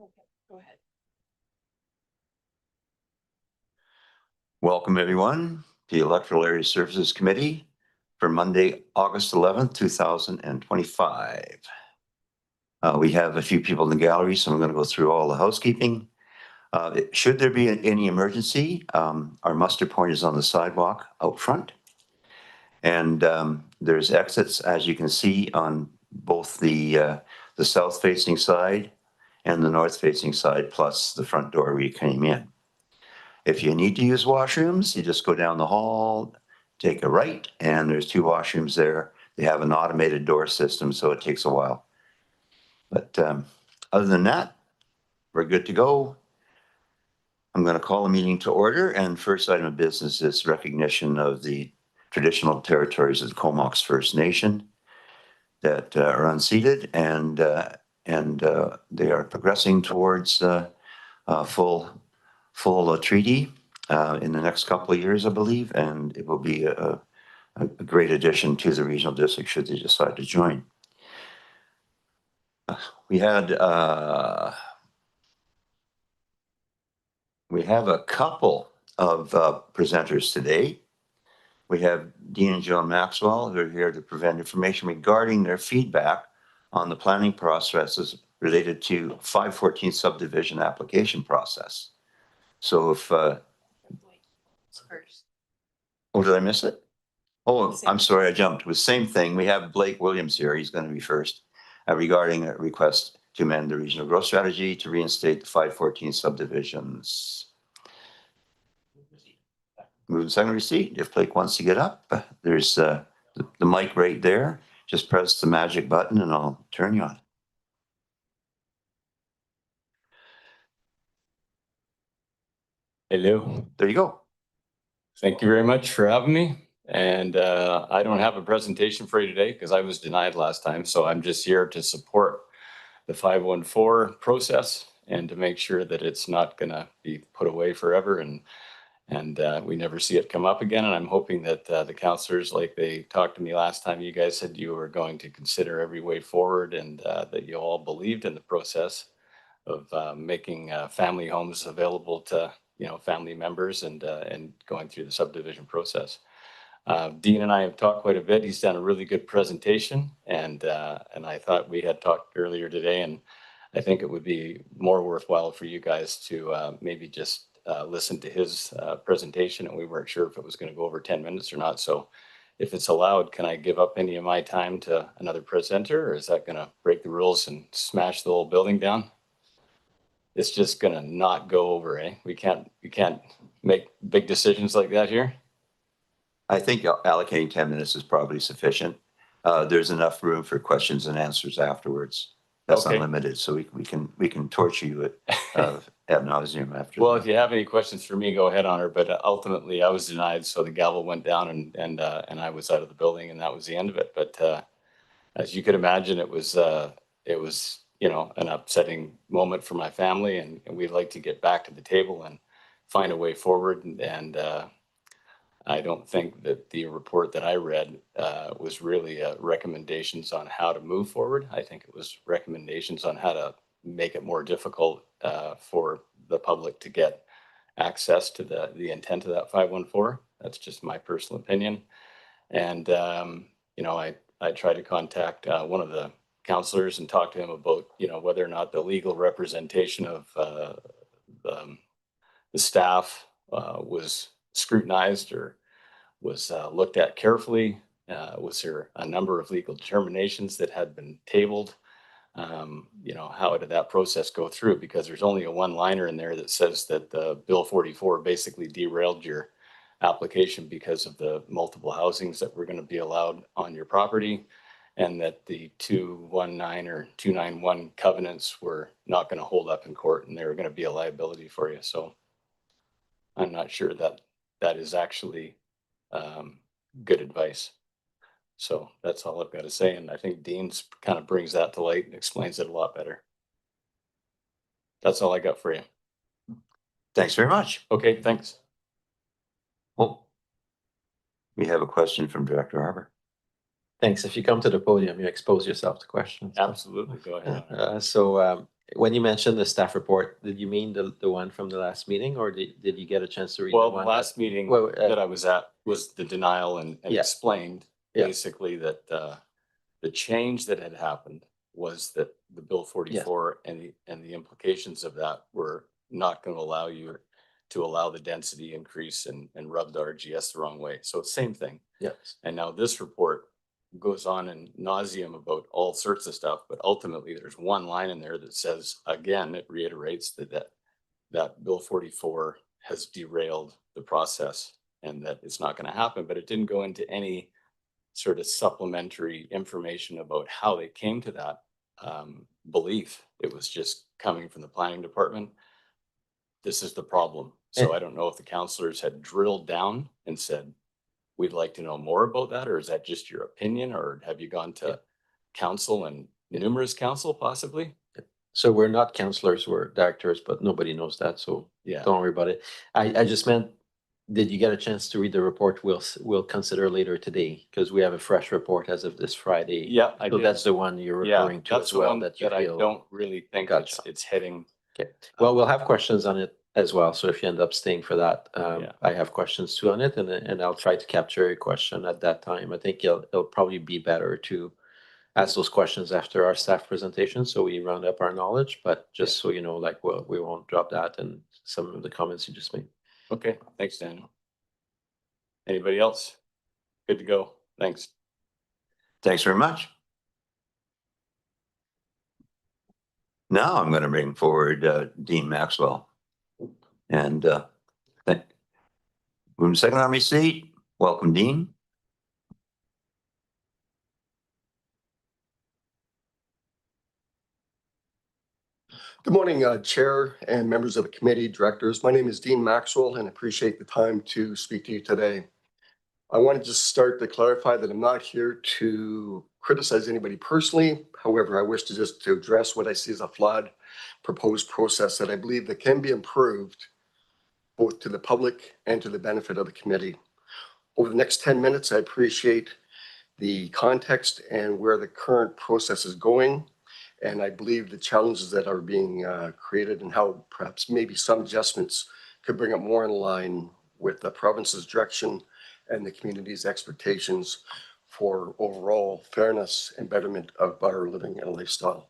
Okay, go ahead. Welcome, everyone, to the Electoral Area Services Committee for Monday, August 11th, 2025. We have a few people in the gallery, so I'm going to go through all the housekeeping. Should there be any emergency, our muster point is on the sidewalk out front. And there's exits, as you can see, on both the south-facing side and the north-facing side, plus the front door where you came in. If you need to use washrooms, you just go down the hall, take a right, and there's two washrooms there. They have an automated door system, so it takes a while. But other than that, we're good to go. I'm going to call the meeting to order, and first item of business is recognition of the traditional territories of the Comox First Nation that are unceded, and they are progressing towards full treaty in the next couple of years, I believe, and it will be a great addition to the regional district should they decide to join. We have a couple of presenters today. We have Dean and Joan Maxwell, who are here to provide information regarding their feedback on the planning processes related to 514 subdivision application process. So if, oh, did I miss it? Oh, I'm sorry, I jumped. It was same thing. We have Blake Williams here. He's going to be first regarding a request to amend the regional growth strategy to reinstate the 514 subdivisions. Move and second receipt. If Blake wants to get up, there's the mic right there. Just press the magic button and I'll turn you on. Hello. There you go. Thank you very much for having me. And I don't have a presentation for you today because I was denied last time. So I'm just here to support the 514 process and to make sure that it's not going to be put away forever and we never see it come up again. And I'm hoping that the councillors, like they talked to me last time, you guys said you were going to consider every way forward and that you all believed in the process of making family homes available to family members and going through the subdivision process. Dean and I have talked quite a bit. He's done a really good presentation, and I thought we had talked earlier today, and I think it would be more worthwhile for you guys to maybe just listen to his presentation. And we weren't sure if it was going to go over 10 minutes or not. So if it's allowed, can I give up any of my time to another presenter, or is that going to break the rules and smash the whole building down? It's just going to not go over, eh? We can't make big decisions like that here. I think allocating 10 minutes is probably sufficient. There's enough room for questions and answers afterwards. That's Okay. unlimited, so we can torture you at ad nauseum after. Well, if you have any questions for me, go ahead, Honor. But ultimately, I was denied, so the gavel went down, and I was out of the building, and that was the end of it. But as you could imagine, it was an upsetting moment for my family, and we'd like to get back to the table and find a way forward. And I don't think that the report that I read was really recommendations on how to move forward. I think it was recommendations on how to make it more difficult for the public to get access to the intent of that 514. That's just my personal opinion. And I tried to contact one of the counselors and talk to him about whether or not the legal representation of the staff was scrutinized or was looked at carefully. Was there a number of legal determinations that had been tabled? How did that process go through? Because there's only a one-liner in there that says that the Bill 44 basically derailed your application because of the multiple housings that were going to be allowed on your property, and that the 219 or 291 covenants were not going to hold up in court, and they were going to be a liability for you. So I'm not sure that that is actually good advice. So that's all I've got to say. And I think Dean's kind of brings that to light and explains it a lot better. That's all I got for you. Thanks very much. Okay, thanks. Well, we have a question from Director Harbour. Thanks. If you come to the podium, you expose yourself to questions. Absolutely, go ahead. When you mentioned the staff report, did you mean the one from the last meeting, or did you get a chance to read Well, the the one? last meeting Well, that I was at was the denial and Yeah. explained Yeah. basically that the change that had happened was that the Bill 44 and the implications of that were not going to allow you to allow the density increase and rub the RGS the wrong way. So it's same thing. Yes. And now this report goes on in nauseum about all sorts of stuff, but ultimately there's one line in there that says, again, it reiterates that Bill 44 has derailed the process and that it's not going to happen, but it didn't go into any sort of supplementary information about how they came to that belief. It was just coming from the planning department. This is the problem. So I don't know if the councillors had drilled down and said, we'd like to know more about that, or is that just your opinion, or have you gone to council and numerous council possibly? So we're not counselors, we're directors, but nobody knows that, so Yeah. don't worry about it. I just meant, did you get a chance to read the report? We'll consider later today, because we have a fresh report as of this Friday. Yeah, I So did. that's the one you're referring to that's as the well, one that you I feel. don't really think Gotcha. it's heading. Okay, well, we'll have questions on it as well, so if you end up staying for that, Yeah. I have questions too on it, and I'll try to capture a question at that time. I think it'll probably be better to ask those questions after our staff presentation, so we round up our knowledge, but just so you know, like, well, we won't drop that and some of the comments you just made. Okay, thanks, Daniel. Anybody else? Good to go. Thanks. Thanks very much. Now I'm going to bring forward Dean Maxwell. And move to second on my seat. Welcome, Dean. Good morning, Chair and members of the committee, directors. My name is Dean Maxwell and I appreciate the time to speak to you today. I wanted to start to clarify that I'm not here to criticize anybody personally. However, I wish to just to address what I see as a flawed proposed process that I believe that can be improved both to the public and to the benefit of the committee. Over the next 10 minutes, I appreciate the context and where the current process is going. And I believe the challenges that are being created and how perhaps maybe some adjustments could bring it more in line with the province's direction and the community's expectations for overall fairness and betterment of our living and lifestyle.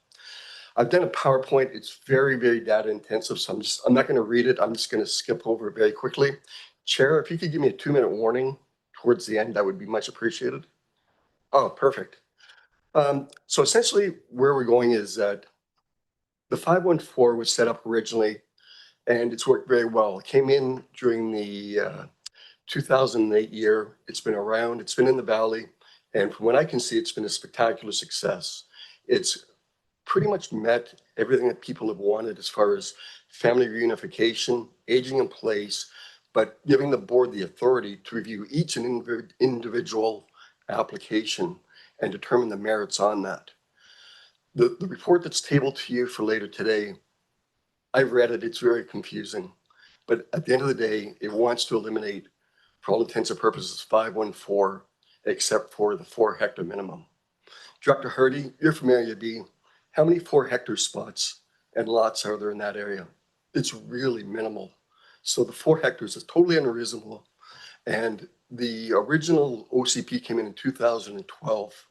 I've done a PowerPoint. It's very, very data intensive. So I'm not going to read it. I'm just going to skip over it very quickly. Chair, if you could give me a 2-minute warning towards the end, that would be much appreciated. Oh, perfect. So essentially where we're going is that the 514 was set up originally and it's worked very well. It came in during the 2008 year. It's been around, it's been in the valley. And from what I can see, it's been a spectacular success. It's pretty much met everything that people have wanted as far as family reunification, aging in place, but giving the board the authority to review each individual application and determine the merits on that. The report that's tabled to you for later today, I've read it, it's very confusing. But at the end of the day, it wants to eliminate, for all intents and purposes, 514, except for the 4-hectare minimum. Director Hardy, you're familiar, B. How many 4-hectare spots and lots are there in that area? It's really minimal. So the 4 hectares is totally unreasonable. And the original OCP came in 2012.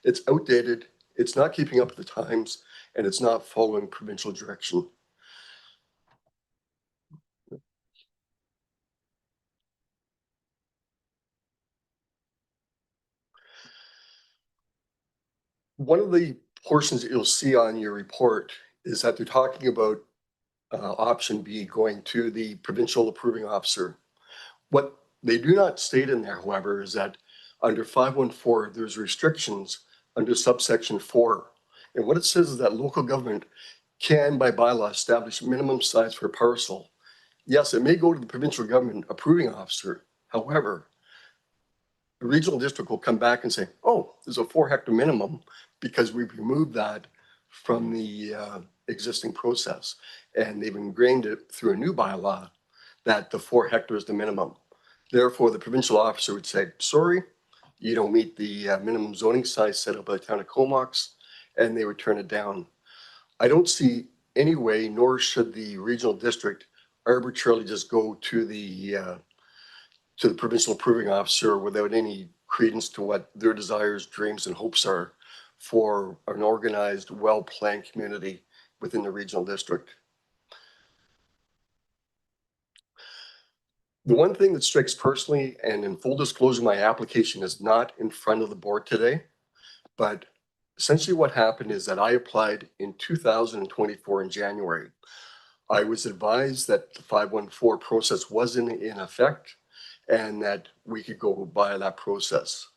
It's outdated, it's not keeping up with the times, and it's not following provincial direction. One of the portions that you'll see on your report is that they're talking about option B going to the provincial approving officer. What they do not state in there, however, is that under 514, there's restrictions under subsection 4. And what it says is that local government can, by bylaw, establish minimum size for a parcel. Yes, it may go to the provincial government approving officer. However, the regional district will come back and say, oh, there's a 4-hectare minimum because we've removed that from the existing process. And they've ingrained it through a new bylaw that the 4 hectares is the minimum. Therefore, the provincial officer would say, sorry, you don't meet the minimum zoning size set up by the town of Comox, and they would turn it down. I don't see any way, nor should the regional district arbitrarily just go to the provincial approving officer without any credence to what their desires, dreams, and hopes are for an organized, well-planned community within the regional district. The one thing that strikes personally, and in full disclosure, my application is not in front of the board today, but essentially what happened is that I applied in 2024 in January. I was advised that the 514 process was in effect and that we could go by that process.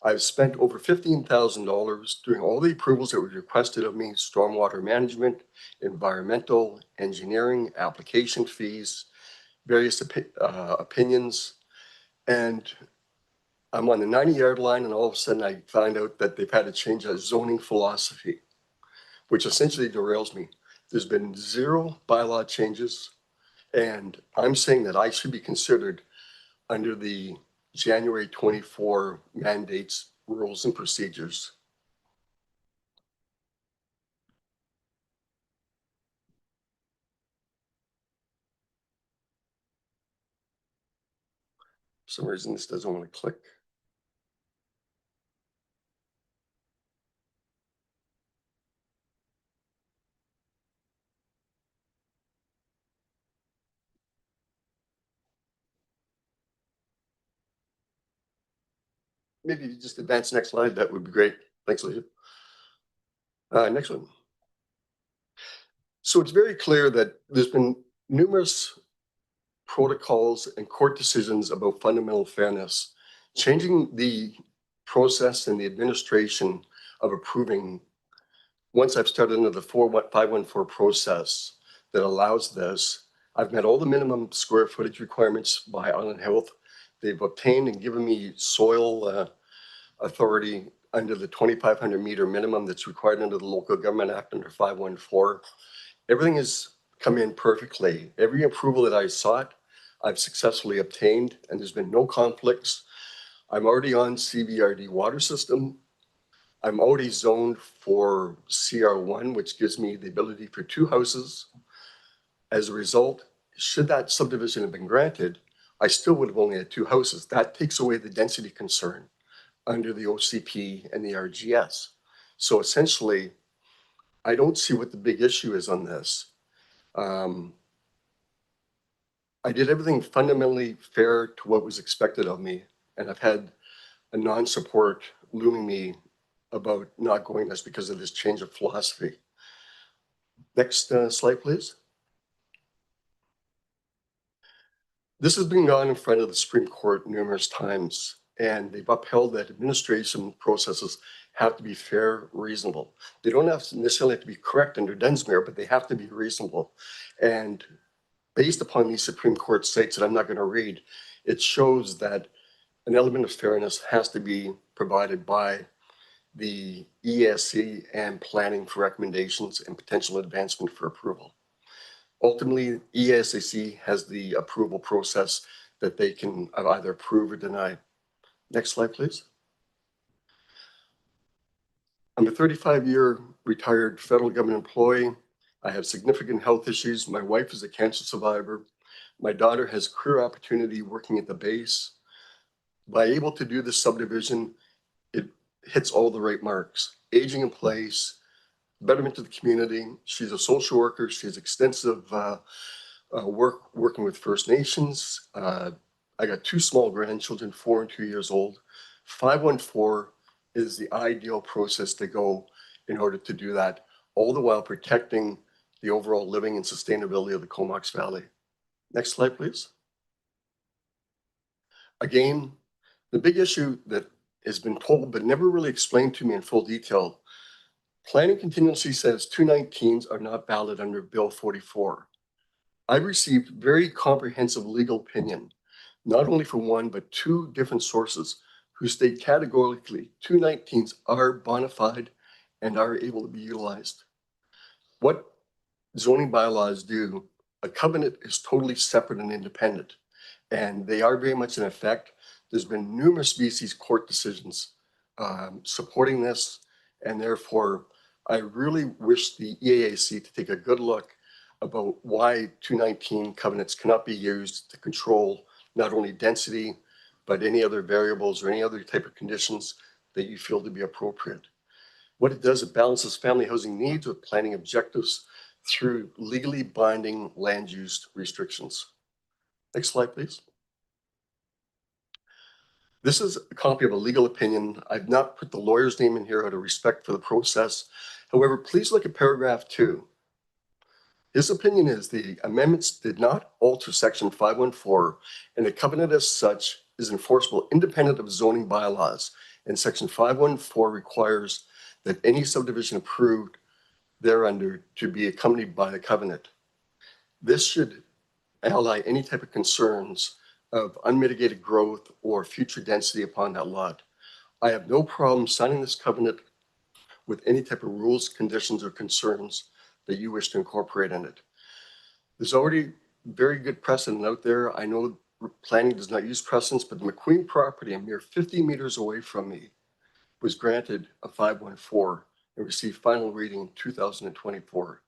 I've spent over $15,000 doing all the approvals that were requested of me: stormwater management, environmental, engineering, application fees, various opinions. And I'm on the 90-yard line, and all of a sudden I find out that they've had to change a zoning philosophy, which essentially derails me. There's been zero bylaw changes, and I'm saying that I should be considered under the January 24 mandates, rules, and procedures. For some reason, this doesn't want to click. Maybe you just advance next slide. That would be great. Thanks, Lisa. Next one. So it's very clear that there's been numerous protocols and court decisions about fundamental fairness, changing the process and the administration of approving. Once I've started into the 514 process that allows this, I've met all the minimum square footage requirements by Island Health. They've obtained and given me soil authority under the 2,500 meter minimum that's required under the Local Government Act under 514. Everything has come in perfectly. Every approval that I sought, I've successfully obtained, and there's been no conflicts. I'm already on CVRD water system. I'm already zoned for CR1, which gives me the ability for 2 houses. As a result, should that subdivision have been granted, I still would have only had 2 houses. That takes away the density concern under the OCP and the RGS. So essentially, I don't see what the big issue is on this. I did everything fundamentally fair to what was expected of me, and I've had a non-support looming me about not going this because of this change of philosophy. Next slide, please. This has been gone in front of the Supreme Court numerous times, and they've upheld that administration processes have to be fair, reasonable. They don't necessarily have to be correct under Dunsmuir, but they have to be reasonable. And based upon these Supreme Court states that I'm not going to read, it shows that an element of fairness has to be provided by the ESC and planning for recommendations and potential advancement for approval. Ultimately, ESAC has the approval process that they can either approve or deny. Next slide, please. I'm a 35-year retired federal government employee. I have significant health issues. My wife is a cancer survivor. My daughter has career opportunity working at the base. By able to do this subdivision, it hits all the right marks. Aging in place, betterment to the community. She's a social worker. She has extensive working with First Nations. I got 2 small grandchildren, 4 and 2 years old. 514 is the ideal process to go in order to do that, all the while protecting the overall living and sustainability of the Comox Valley. Next slide, please. Again, the big issue that has been told but never really explained to me in full detail, planning contingency says 219s are not valid under Bill 44. I've received very comprehensive legal opinion, not only from 1, but 2 different sources who state categorically 219s are bona fide and are able to be utilized. What zoning bylaws do, a covenant is totally separate and independent, and they are very much in effect. There's been numerous BC's court decisions supporting this, and therefore I really wish the EAAC to take a good look about why 219 covenants cannot be used to control not only density, but any other variables or any other type of conditions that you feel to be appropriate. What it does, it balances family housing needs with planning objectives through legally binding land use restrictions. Next slide, please. This is a copy of a legal opinion. I've not put the lawyer's name in here out of respect for the process. However, please look at paragraph 2. His opinion is the amendments did not alter section 514, and the covenant as such is enforceable independent of zoning bylaws. And section 514 requires that any subdivision approved thereunder to be accompanied by a covenant. This should allay any type of concerns of unmitigated growth or future density upon that lot. I have no problem signing this covenant with any type of rules, conditions, or concerns that you wish to incorporate in it. There's already very good precedent out there. I know planning does not use precedents, but the McQueen property, a mere 50 meters away from me, was granted a 514 and received final reading in 2024.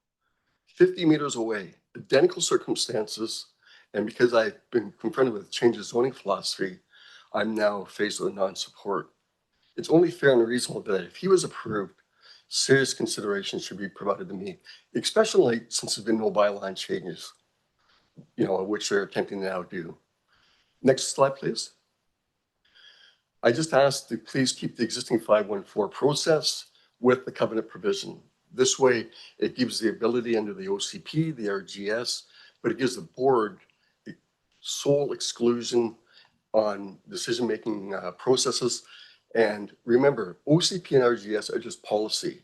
50 meters away, identical circumstances, and because I've been confronted with change of zoning philosophy, I'm now faced with non-support. It's only fair and reasonable that if he was approved, serious consideration should be provided to me, especially since there's been no byline changes, which they're attempting to now do. Next slide, please. I just asked to please keep the existing 514 process with the covenant provision. This way, it gives the ability under the OCP, the RGS, but it gives the board sole exclusion on decision-making processes. And remember, OCP and RGS are just policy.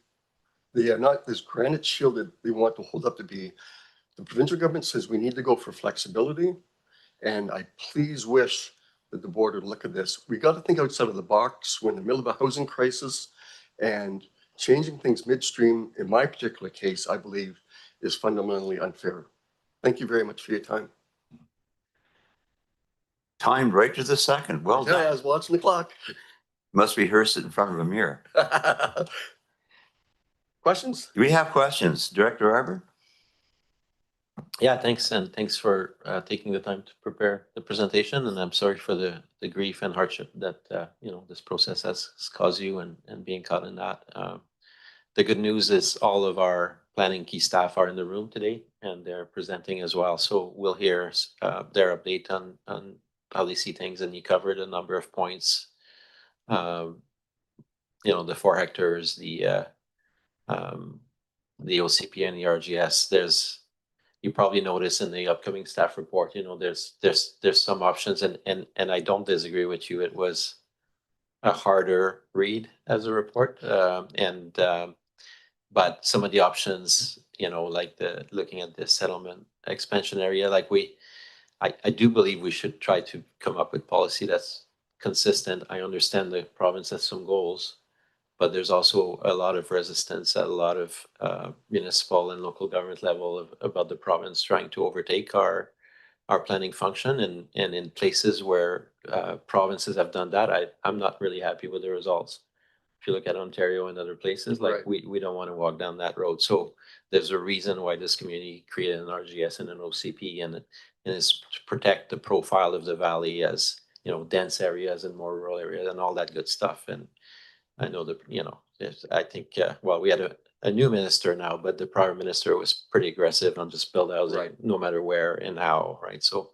They are not this granite shield that they want to hold up to be. The provincial government says we need to go for flexibility, and I please wish that the board would look at this. We got to think outside of the box. We're in the middle of a housing crisis, and changing things midstream, in my particular case, I believe, is fundamentally unfair. Thank you very much for your time. Timed right to the second. Well Yeah, I done. was watching the clock. Must rehearse it in front of a mirror. Questions? Do we have questions? Director Arbor? Yeah, thanks. And thanks for taking the time to prepare the presentation. And I'm sorry for the grief and hardship that, this process has caused you and being caught in that. The good news is all of our planning key staff are in the room today and they're presenting as well. So we'll hear their update on how they see things, and you covered a number of points. The 4 hectares, the OCP and the RGS. You probably notice in the upcoming staff report, there's some options, and I don't disagree with you. It was a harder read as a report, but some of the options, like looking at the settlement expansion area, I do believe we should try to come up with policy that's consistent. I understand the province has some goals, but there's also a lot of resistance at a lot of municipal and local government level about the province trying to overtake our planning function, and in places where provinces have done that, I'm not really happy with the results. If you look at Ontario and other places, Right. we don't want to walk down that road. So there's a reason why this community created an RGS and an OCP, and it's to protect the profile of the valley as dense areas and more rural areas and all that good stuff. And I know that I think we had a new minister now, but the prior minister was pretty aggressive on just build housing, Right. no matter where and how, right? So,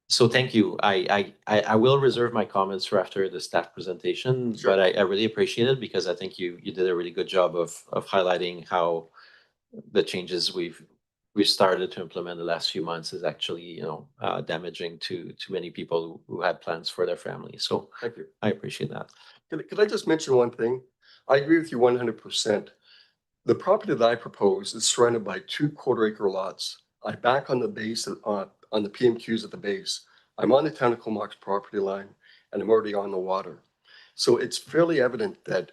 so thank you. I will reserve my comments for after the staff presentation, Sure. but I really appreciate it because I think you did a really good job of highlighting how the changes we've started to implement the last few months is actually damaging to many people who had plans for their family. So Thank you. I appreciate that. Could I just mention one thing? I agree with you 100%. The property that I propose is surrounded by 2 quarter-acre lots. I back on the base on the PMQs at the base. I'm on the town of Comox property line, and I'm already on the water. So it's fairly evident that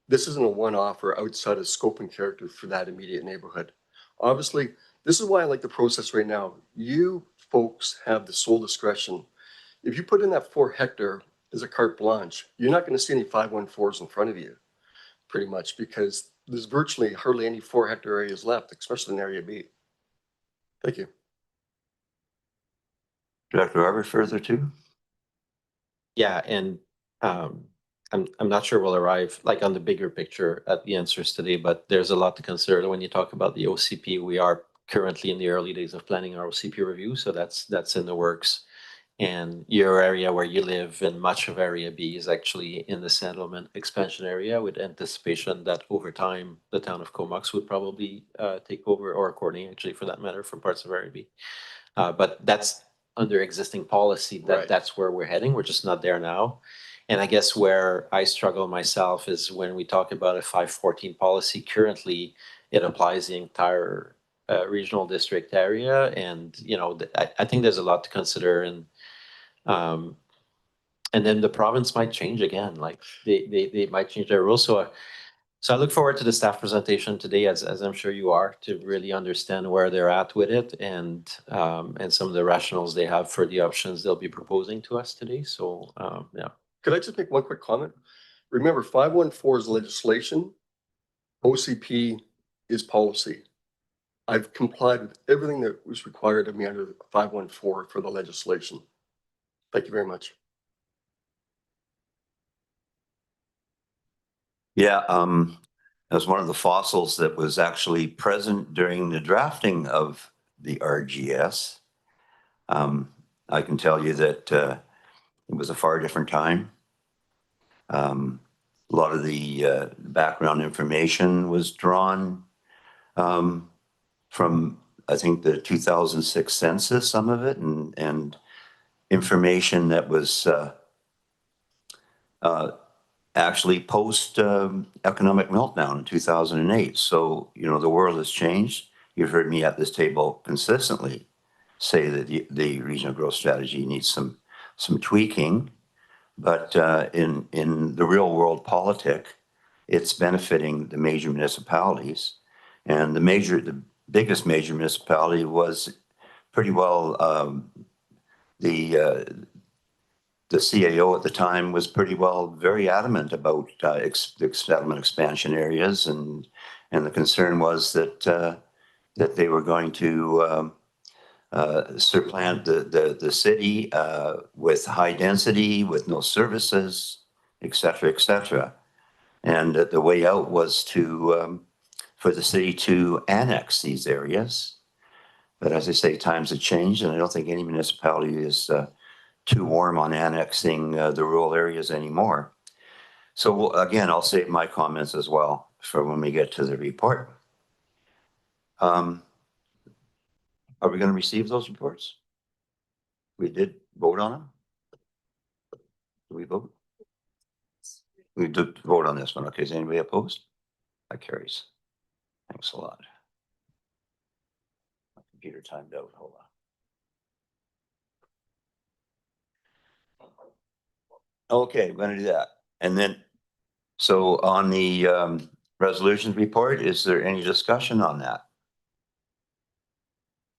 this isn't a one-off or outside of scope and character for that immediate neighborhood. Obviously, this is why I like the process right now. You folks have the sole discretion. if you put in that 4 hectare as a carte blanche, you're not going to see any 514s in front of you, pretty much, because there's virtually hardly any 4 hectare areas left, especially in Area B. Thank you. Director Arbor, further to? Yeah, and I'm not sure we'll arrive like on the bigger picture at the answers today, but there's a lot to consider when you talk about the OCP. We are currently in the early days of planning our OCP review, so that's in the works. And your area where you live and much of Area B is actually in the settlement expansion area, with anticipation that over time the town of Comox would probably take over, or Courtney actually for that matter, for parts of Area B. But that's under existing policy, Right. that's where we're heading. We're just not there now. And I guess where I struggle myself is when we talk about a 514 policy. Currently, it applies the entire regional district area, and I think there's a lot to consider. Um, and then the province might change again. Like they might change their rules. So I look forward to the staff presentation today, as I'm sure you are, to really understand where they're at with it, and some of the rationales they have for the options they'll be proposing to us today. So yeah. Could I just make one quick comment? Remember, 514 is legislation. OCP is policy. I've complied with everything that was required of me under 514 for the legislation. Thank you very much. Yeah, as one of the fossils that was actually present during the drafting of the RGS, I can tell you that it was a far different time. A lot of the background information was drawn from, I think, the 2006 census, some of it, and information that was actually post economic meltdown in 2008. So, the world has changed. You've heard me at this table consistently say that the regional growth strategy needs some tweaking, but in the real world politic, it's benefiting the major municipalities, and the biggest major municipality was pretty well the CAO at the time was pretty well very adamant about the settlement expansion areas, and the concern was that that they were going to supplant the city with high density, with no services, et cetera, et cetera. And the way out was to for the city to annex these areas. But as I say, times have changed, and I don't think any municipality is too warm on annexing the rural areas anymore. So again, I'll save my comments as well for when we get to the report. Are we going to receive those reports? We did vote on them? Did we vote? We did vote on this one. Okay, is anybody opposed? That carries. Thanks a lot. My computer timed out. Hold on. Okay, we're going to do that. And then, so on the resolutions report, is there any discussion on that?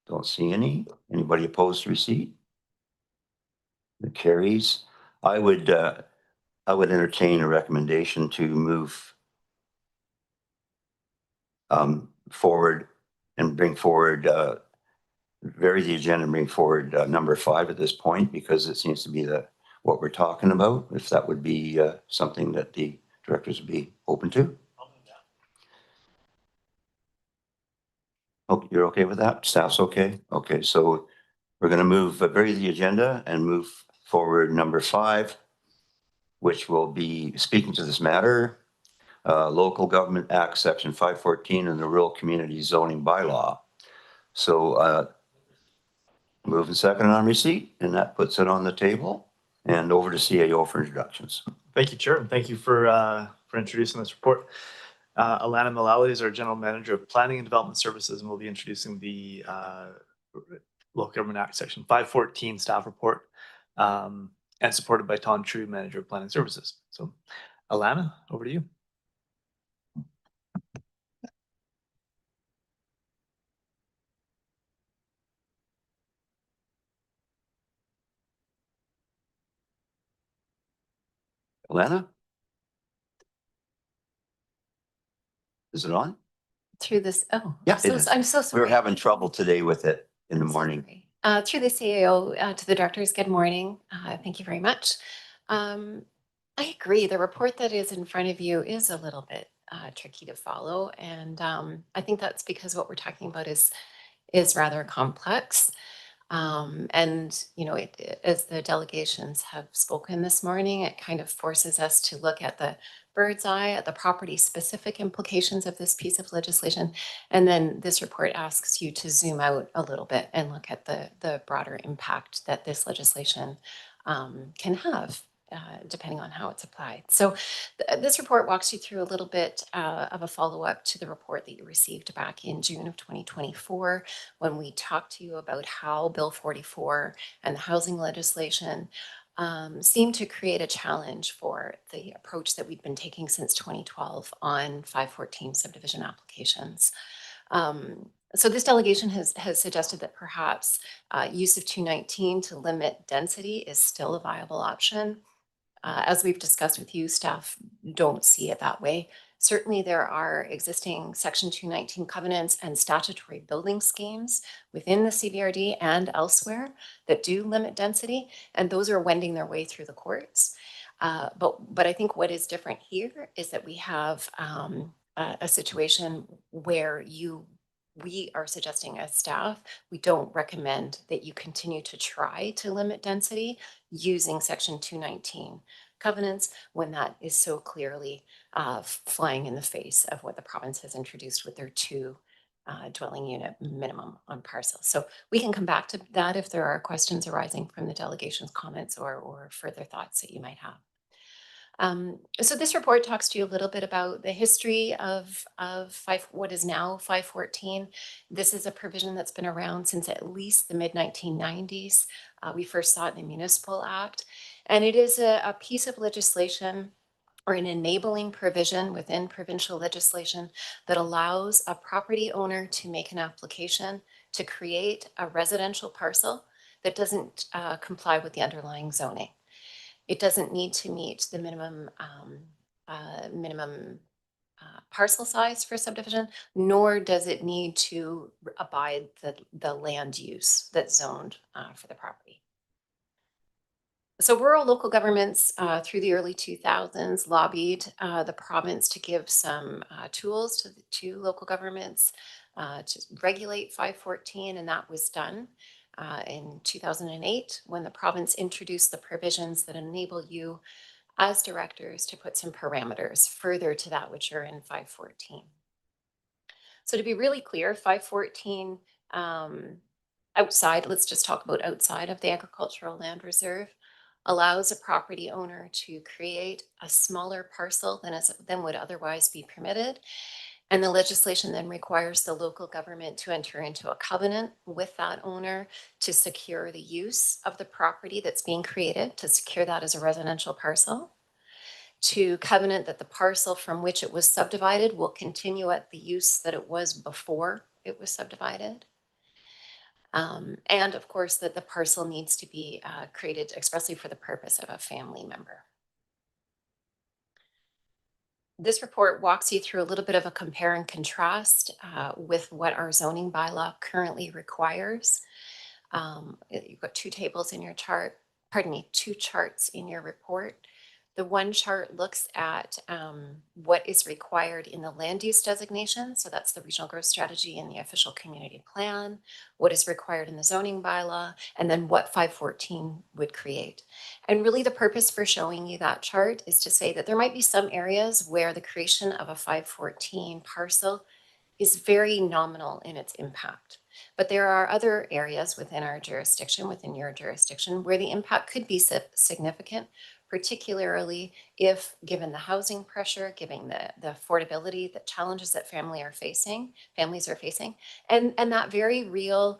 Don't see any. Anybody opposed to receipt? It carries. I would entertain a recommendation to move forward and bring forward, vary the agenda and bring forward number 5 at this point, because it seems to be what we're talking about, if that would be something that the directors would be open to. Oh, you're okay with that? Staff's okay? Okay, so we're going to vary the agenda and move forward number 5, which will be speaking to this matter, Local Government Act, Section 514, and the Rural Community Zoning Bylaw. So move and second on receipt, and that puts it on the table. And over to CAO for introductions. Thank you, Chair, and thank you for introducing this report. Alana Mullally is our General Manager of Planning and Development Services, and we'll be introducing the Local Government Act Section 514 staff report, and supported by Tom True, Manager of Planning Services. So, Alana, over to you. Alana? Is it on? Through this, oh, Yeah, it is. I'm so We sorry. were having trouble today with it in the I'm so morning. sorry. Through the CAO, to the directors, good morning. Thank you very much. I agree. The report that is in front of you is a little bit tricky to follow. And I think that's because what we're talking about is rather complex. And, you know, as the delegations have spoken this morning, it kind of forces us to look at the bird's eye at the property specific implications of this piece of legislation. And then this report asks you to zoom out a little bit and look at the broader impact that this legislation can have. Depending on how it's applied. So this report walks you through a little bit of a follow-up to the report that you received back in June of 2024, when we talked to you about how Bill 44 and the housing legislation seemed to create a challenge for the approach that we've been taking since 2012 on 514 subdivision applications. So this delegation has suggested that perhaps use of 219 to limit density is still a viable option. As we've discussed with you, staff don't see it that way. Certainly, there are existing Section 219 covenants and statutory building schemes within the CBRD and elsewhere that do limit density, and those are wending their way through the courts. But I think what is different here is that we have a situation where we are suggesting as staff, we don't recommend that you continue to try to limit density using Section 219 covenants when that is so clearly flying in the face of what the province has introduced with their 2 dwelling unit minimum on parcels. So we can come back to that if there are questions arising from the delegation's comments or further thoughts that you might have. So this report talks to you a little bit about the history of what is now 514. This is a provision that's been around since at least the mid 1990s. We first saw it in the Municipal Act, and it is a piece of legislation or an enabling provision within provincial legislation that allows a property owner to make an application to create a residential parcel that doesn't comply with the underlying zoning. It doesn't need to meet the minimum parcel size for subdivision, nor does it need to abide the land use that's zoned for the property. So rural local governments through the early 2000s lobbied the province to give some tools to local governments to regulate 514, and that was done in 2008 when the province introduced the provisions that enable you as directors to put some parameters further to that which are in 514. So to be really clear, 514 outside, let's just talk about outside of the agricultural land reserve, allows a property owner to create a smaller parcel than would otherwise be permitted. And the legislation then requires the local government to enter into a covenant with that owner to secure the use of the property that's being created, to secure that as a residential parcel, to covenant that the parcel from which it was subdivided will continue at the use that it was before it was subdivided. And of course, that the parcel needs to be created expressly for the purpose of a family member. This report walks you through a little bit of a compare and contrast with what our zoning bylaw currently requires. You've got 2 tables in your chart, pardon me, 2 charts in your report. The one chart looks at what is required in the land use designation. So that's the regional growth strategy and the official community plan, what is required in the zoning bylaw, and then what 514 would create. And really the purpose for showing you that chart is to say that there might be some areas where the creation of a 514 parcel is very nominal in its impact. But there are other areas within our jurisdiction, within your jurisdiction, where the impact could be significant, particularly if given the housing pressure, given the affordability, the challenges that families are facing, and that very real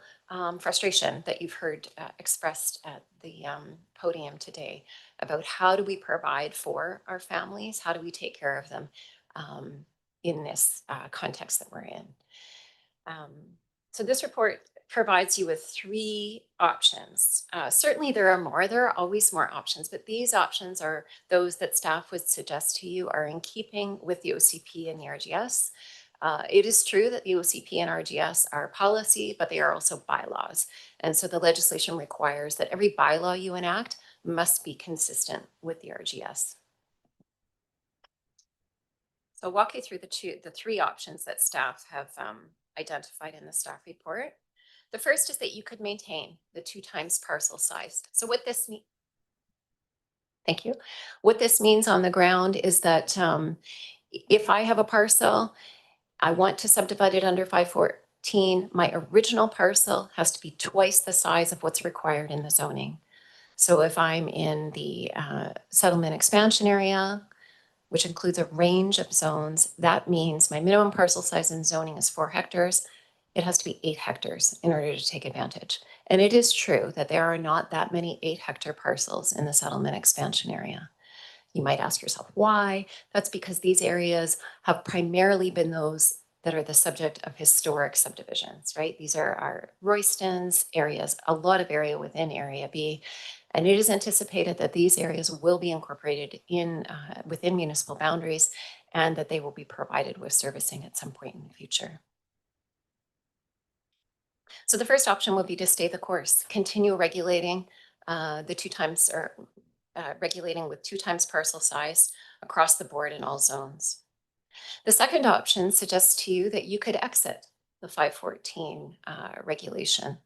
frustration that you've heard expressed at the podium today about how do we provide for our families, how do we take care of them in this context that we're in. So this report provides you with 3 options. Certainly there are more, there are always more options, but these options are those that staff would suggest to you are in keeping with the OCP and the RGS. It is true that the OCP and RGS are policy, but they are also bylaws. And so the legislation requires that every bylaw you enact must be consistent with the RGS. So I'll walk you through the 3 options that staff have identified in the staff report. The first is that you could maintain the 2 times parcel size. So what this means, thank you. What this means on the ground is that if I have a parcel, I want to subdivide it under 514, my original parcel has to be twice the size of what's required in the zoning. So if I'm in the settlement expansion area, which includes a range of zones, that means my minimum parcel size in zoning is 4 hectares. It has to be 8 hectares in order to take advantage. And it is true that there are not that many 8-hectare parcels in the settlement expansion area. You might ask yourself why. That's because these areas have primarily been those that are the subject of historic subdivisions, right? These are our Roystons areas, a lot of area within Area B. And it is anticipated that these areas will be incorporated in within municipal boundaries and that they will be provided with servicing at some point in the future. So the first option would be to stay the course, continue regulating the 2 times or regulating with 2 times parcel size across the board in all zones. The second option suggests to you that you could exit the 514 regulation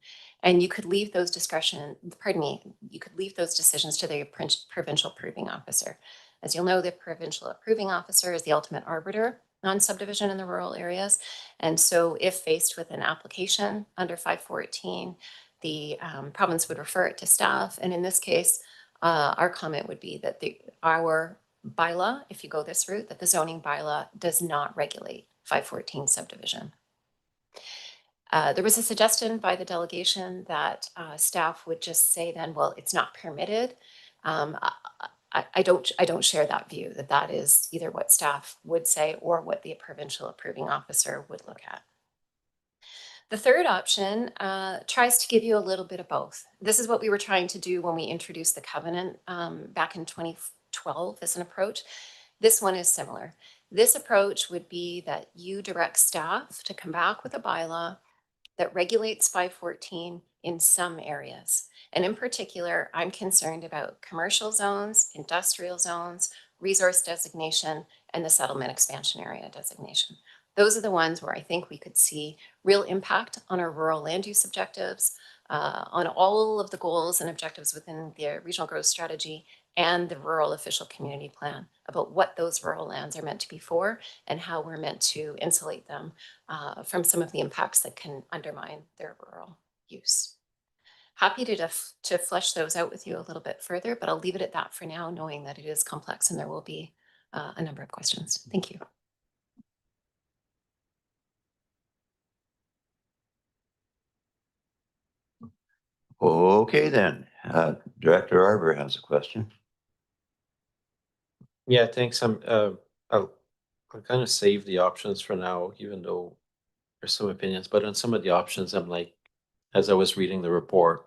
and you could leave those you could leave those decisions to the provincial approving officer. As you'll know, the provincial approving officer is the ultimate arbiter on subdivision in the rural areas. And so if faced with an application under 514, the province would refer it to staff. And in this case, our comment would be that our bylaw, if you go this route, that the zoning bylaw does not regulate 514 subdivision. There was a suggestion by the delegation that staff would just say then, well, it's not permitted. I don't share that view, that is either what staff would say or what the provincial approving officer would look at. The third option tries to give you a little bit of both. This is what we were trying to do when we introduced the covenant back in 2012 as an approach. This one is similar. This approach would be that you direct staff to come back with a bylaw that regulates 514 in some areas. And in particular, I'm concerned about commercial zones, industrial zones, resource designation, and the settlement expansion area designation. Those are the ones where I think we could see real impact on our rural land use objectives, on all of the goals and objectives within the regional growth strategy and the rural official community plan about what those rural lands are meant to be for and how we're meant to insulate them from some of the impacts that can undermine their rural use. Happy to flesh those out with you a little bit further, but I'll leave it at that for now, knowing that it is complex and there will be a number of questions. Thank you. Okay, then. Director Arbor has a question. Yeah, thanks. I'll kind of save the options for now, even though there's some opinions, but on some of the options, I'm like, as I was reading the report,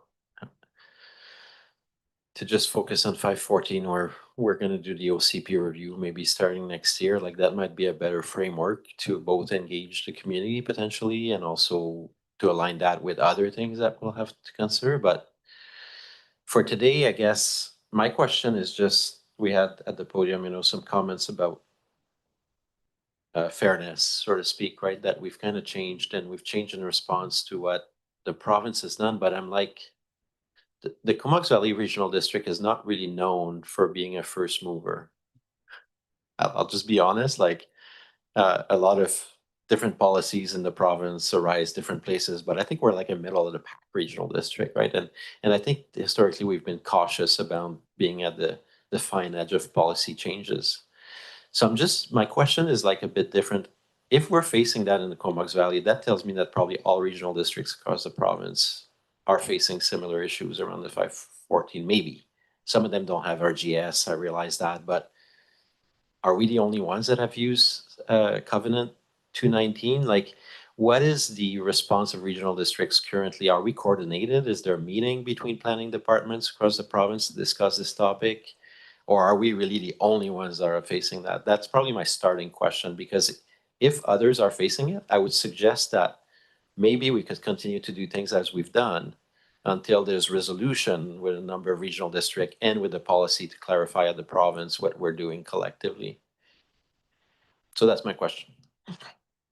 to just focus on 514, or we're going to do the OCP review maybe starting next year. Like that might be a better framework to both engage the community potentially and also to align that with other things that we'll have to consider. But for today, I guess my question is just, we had at the podium, some comments about fairness, so to speak, right? That we've kind of changed, and we've changed in response to what the province has done. But I'm like, the Comox Valley Regional District is not really known for being a first mover. I'll just be honest, like a lot of different policies in the province arise different places, but I think we're like a middle of the pack regional district, right? And I think historically we've been cautious about being at the fine edge of policy changes. So my question is like a bit different. If we're facing that in the Comox Valley, that tells me that probably all regional districts across the province are facing similar issues around the 514, maybe. Some of them don't have RGS, I realize that, but are we the only ones that have used Covenant 219? Like, what is the response of regional districts currently? Are we coordinated? Is there a meeting between planning departments across the province to discuss this topic? Or are we really the only ones that are facing that? That's probably my starting question, because if others are facing it, I would suggest that maybe we could continue to do things as we've done until there's resolution with a number of regional districts and with the policy to clarify at the province what we're doing collectively. So that's my question.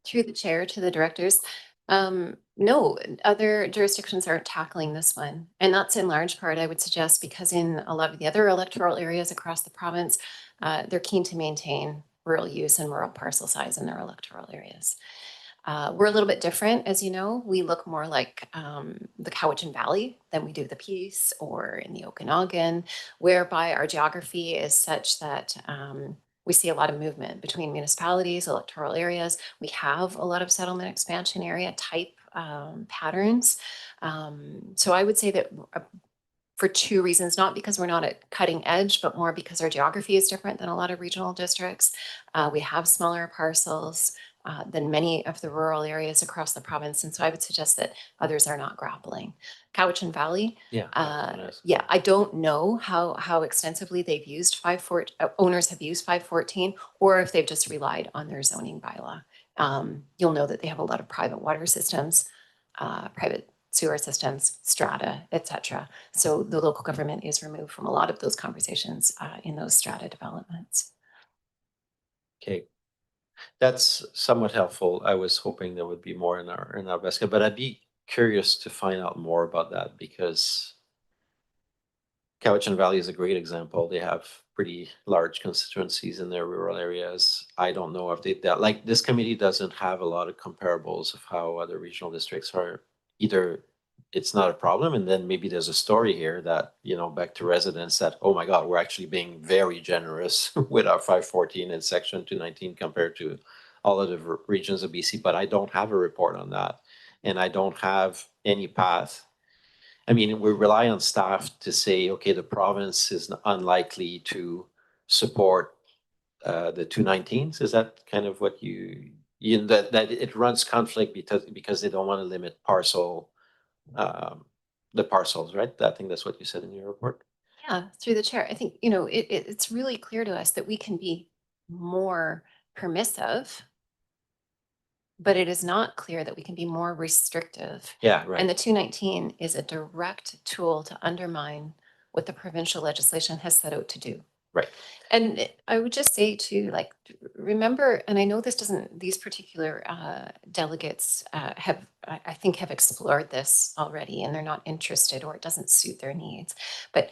Through the chair to the directors. No, other jurisdictions aren't tackling this one. And that's in large part, I would suggest, because in a lot of the other electoral areas across the province, they're keen to maintain rural use and rural parcel size in their electoral areas. We're a little bit different, as you know. We look more like the Cowichan Valley than we do the Peace or in the Okanagan, whereby our geography is such that we see a lot of movement between municipalities, electoral areas. We have a lot of settlement expansion area type patterns. So I would say that for two reasons, not because we're not at cutting edge, but more because our geography is different than a lot of regional districts. We have smaller parcels than many of the rural areas across the province. And so I would suggest that others are not grappling. Cowichan Valley, Yeah. yeah, I don't know how extensively they've used owners have used 514, or if they've just relied on their zoning bylaw. You'll know that they have a lot of private water systems, private sewer systems, strata, etc. So the local government is removed from a lot of those conversations in those strata developments. Okay. That's somewhat helpful. I was hoping there would be more in our basket, but I'd be curious to find out more about that, because Cowichan Valley is a great example. They have pretty large constituencies in their rural areas. I don't know if that like this committee doesn't have a lot of comparables of how other regional districts are. Either it's not a problem, and then maybe there's a story here that, back to residents, that, oh my God, we're actually being very generous with our 514 and section 219 compared to all of the regions of BC. But I don't have a report on that, and I don't have any path. I mean, we rely on staff to say, okay, the province is unlikely to support the 219s. Is that kind of what that it runs conflict because they don't want to limit the parcels, right? I think that's what you said in your report. Yeah, through the chair. I think, it's really clear to us that we can be more permissive, but it is not clear that we can be more restrictive. Yeah, And right. the 219 is a direct tool to undermine what the provincial legislation has set out to do. Right. And I would just say too, like, remember, and I know these particular delegates I think have explored this already, and they're not interested, or it doesn't suit their needs. But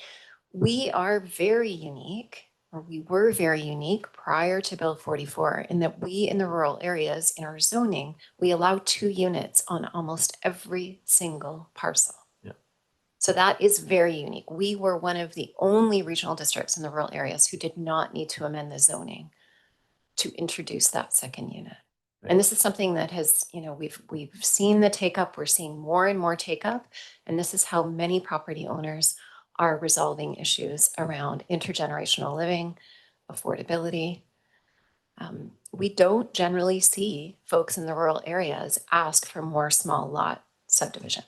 we are very unique, or we were very unique prior to Bill 44, in that we in the rural areas in our zoning, we allow 2 units on almost every single parcel. Yeah. So that is very unique. We were one of the only regional districts in the rural areas who did not need to amend the zoning to introduce that second unit. Right. And this is something that has, we've seen the take up, we're seeing more and more take up. And this is how many property owners are resolving issues around intergenerational living, affordability. We don't generally see folks in the rural areas ask for more small lot subdivision.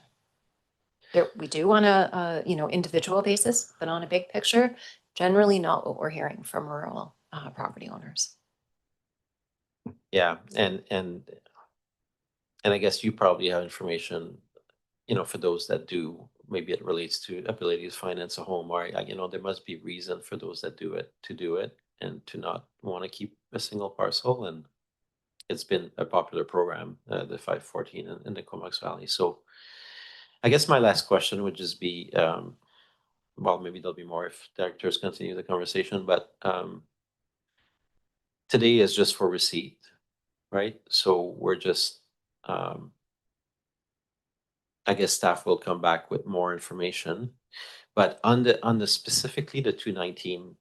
We do on a individual basis, but on a big picture, generally not what we're hearing from rural property owners. Yeah, and I guess you probably have information, for those that do. Maybe it relates to ability to finance a home, or there must be reason for those that do it to do it and to not want to keep a single parcel. And it's been a popular program, the 514 in the Comox Valley. So I guess my last question would just be, well, maybe there'll be more if directors continue the conversation, but today is just for receipt, right? So we're just, I guess staff will come back with more information. But on the specifically the 219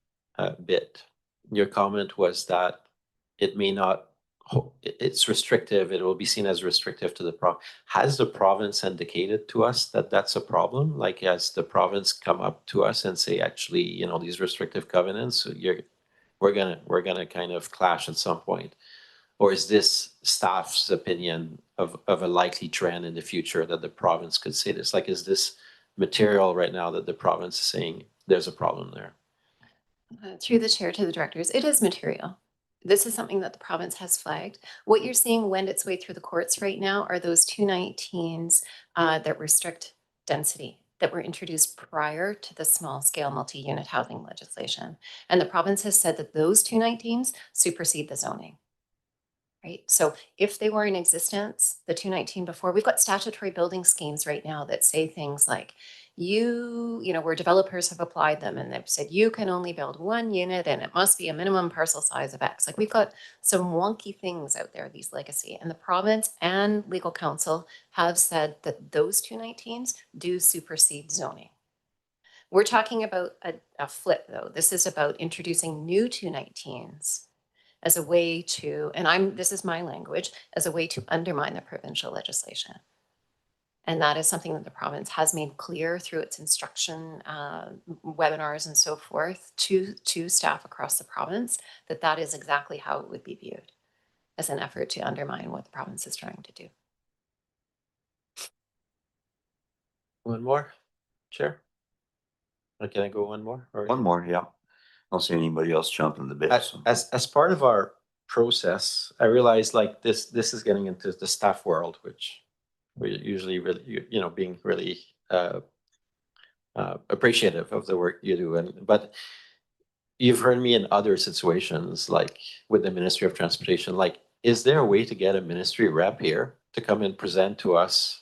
bit, your comment was that it may not, it's restrictive, it will be seen as restrictive to the province. Has the province indicated to us that that's a problem? Like, has the province come up to us and say, actually, these restrictive covenants, we're gonna kind of clash at some point? Or is this staff's opinion of a likely trend in the future that the province could say this? Like, is this material right now that the province is saying there's a problem there? Through the chair to the directors, it is material. This is something that the province has flagged. What you're seeing wend its way through the courts right now are those 219s that restrict density that were introduced prior to the small scale multi-unit housing legislation. And the province has said that those 219s supersede the zoning. Right. So if they were in existence, the 219 before, we've got statutory building schemes right now that say things like where developers have applied them and they've said you can only build one unit and it must be a minimum parcel size of X. Like we've got some wonky things out there, these legacy, and the province and legal counsel have said that those 219s do supersede zoning. We're talking about a flip though. This is about introducing new 219s as a way to, and this is my language, as a way to undermine the provincial legislation. And that is something that the province has made clear through its instruction webinars and so forth to staff across the province, that is exactly how it would be viewed, as an effort to undermine what the province is trying to do. One more, Chair? Or can I go one more? Or One more, yeah. I don't see anybody else jumping the bit. So. as part of our process, I realized like this is getting into the staff world, which we're usually really, being really appreciative of the work you do. But you've heard me in other situations, like with the Ministry of Transportation, like, is there a way to get a ministry rep here to come and present to us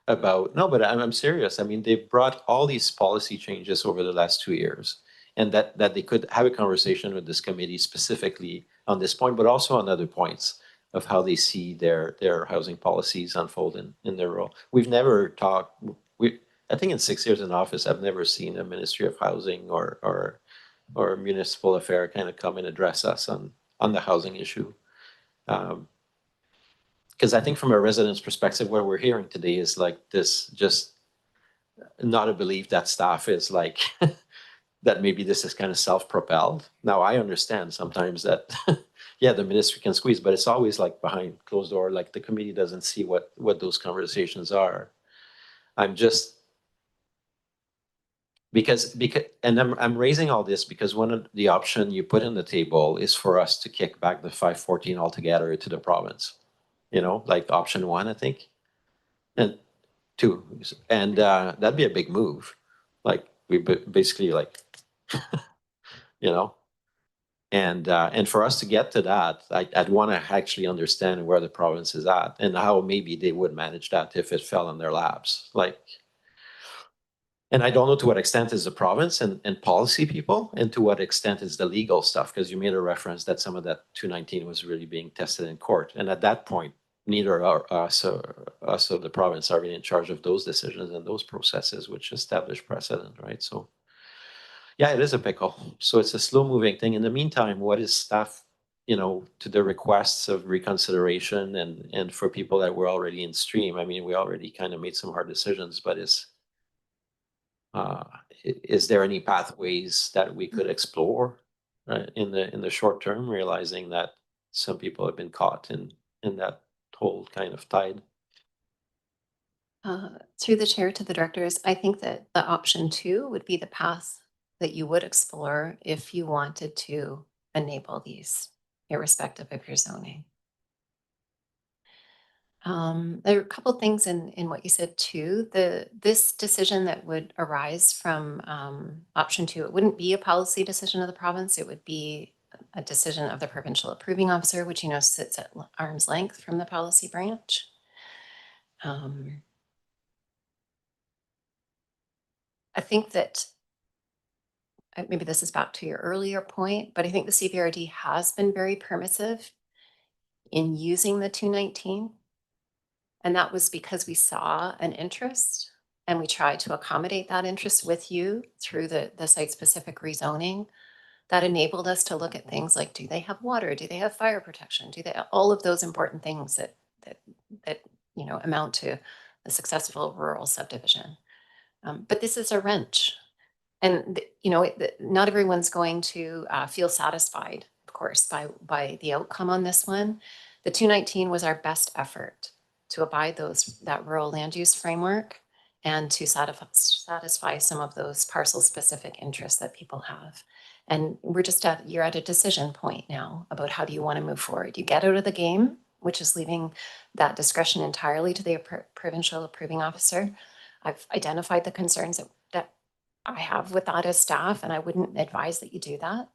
about, no, but I'm serious. I mean, they've brought all these policy changes over the last 2 years, and that they could have a conversation with this committee specifically on this point, but also on other points of how they see their housing policies unfold in their role. We've never talked, I think in 6 years in office, I've never seen a Ministry of Housing or municipal affair kind of come and address us on the housing issue. Because I think from a resident's perspective, what we're hearing today is like this, just not a belief that staff is like, that maybe this is kind of self-propelled. Now I understand sometimes that, yeah, the ministry can squeeze, but it's always like behind closed door, like the committee doesn't see what those conversations are. I'm just, because and I'm raising all this because one of the option you put in the table is for us to kick back the 514 altogether to the province, like option one, I think, and two, and that'd be a big move. Like we basically like, you know, and for us to get to that, I'd want to actually understand where the province is at and how maybe they would manage that if it fell on their laps, like. And I don't know to what extent is the province and policy people, and to what extent is the legal stuff, because you made a reference that some of that 219 was really being tested in court. And at that point, neither us or the province are really in charge of those decisions and those processes, which establish precedent, right? So, yeah, it is a pickle. So it's a slow moving thing. In the meantime, what is staff, to the requests of reconsideration and for people that were already in stream? I mean, we already kind of made some hard decisions, but is there any pathways that we could explore in the short term, realizing that some people have been caught in that whole kind of tide? Through the chair to the directors, I think that the option 2 would be the path that you would explore if you wanted to enable these, irrespective of your zoning. There are a couple things in what you said too. This decision that would arise from option 2, it wouldn't be a policy decision of the province. It would be a decision of the provincial approving officer, which sits at arm's length from the policy branch. I think that maybe this is back to your earlier point, but I think the CBRD has been very permissive in using the 219. And that was because we saw an interest and we tried to accommodate that interest with you through the site-specific rezoning. That enabled us to look at things like, do they have water? Do they have fire protection? Do they all of those important things that amount to a successful rural subdivision? But this is a wrench. And not everyone's going to feel satisfied, of course, by the outcome on this one. The 219 was our best effort to abide that rural land use framework and to satisfy some of those parcel specific interests that people have. And you're at a decision point now about how do you want to move forward. You get out of the game, which is leaving that discretion entirely to the provincial approving officer. I've identified the concerns that I have with that as staff, and I wouldn't advise that you do that.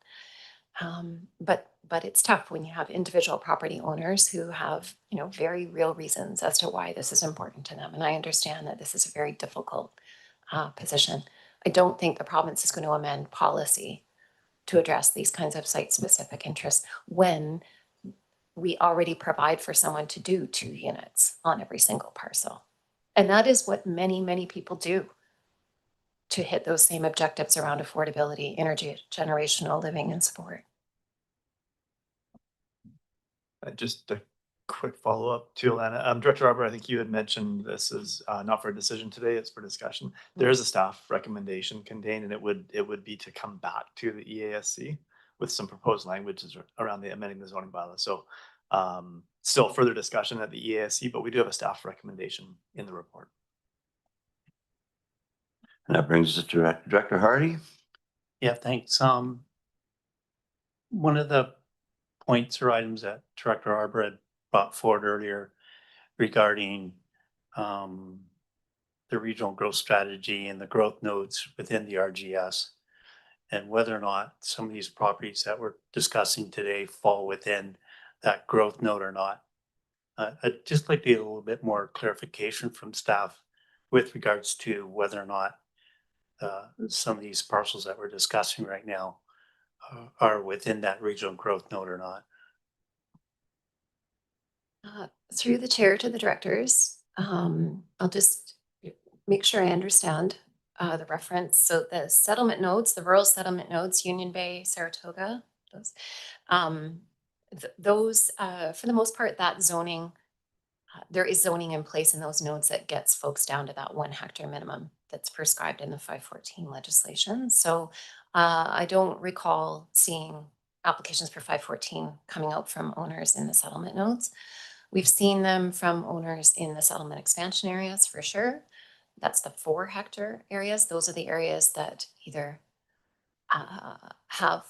But it's tough when you have individual property owners who have, very real reasons as to why this is important to them. And I understand that this is a very difficult position. I don't think the province is going to amend policy to address these kinds of site-specific interests when we already provide for someone to do 2 units on every single parcel. And that is what many, many people do to hit those same objectives around affordability, energy, generational living, and support. Just a quick follow-up to Alana. Director Arbor, I think you had mentioned this is not for a decision today, it's for discussion. There is a staff recommendation contained, and it would be to come back to the EASC with some proposed languages around the amending the zoning bylaw. So still further discussion at the EASC, but we do have a staff recommendation in the report. And that brings us to Director Hardy. Yeah, thanks. One of the points or items that Director Arbor had brought forward earlier regarding the regional growth strategy and the growth nodes within the RGS, and whether or not some of these properties that we're discussing today fall within that growth node or not. I'd just like to get a little bit more clarification from staff with regards to whether or not some of these parcels that we're discussing right now are within that regional growth node or not. Through the chair to the directors, I'll just make sure I understand the reference. So the settlement nodes, the rural settlement nodes, Union Bay, Saratoga, those, for the most part, that zoning, there is zoning in place in those nodes that gets folks down to that 1 hectare minimum that's prescribed in the 514 legislation. So I don't recall seeing applications for 514 coming out from owners in the settlement nodes. We've seen them from owners in the settlement expansion areas for sure. That's the 4 hectare areas. Those are the areas that either have,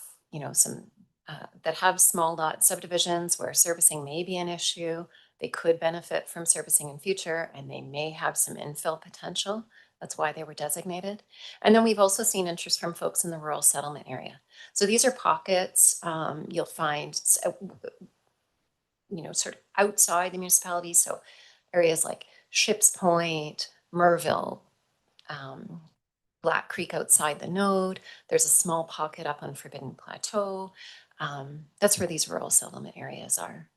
that have small lot subdivisions where servicing may be an issue. They could benefit from servicing in future, and they may have some infill potential. That's why they were designated. And then we've also seen interest from folks in the rural settlement area. So these are pockets you'll find, sort of outside the municipality. So areas like Ships Point, Merville, Black Creek outside the node. There's a small pocket up on Forbidden Plateau. That's where these rural settlement areas are.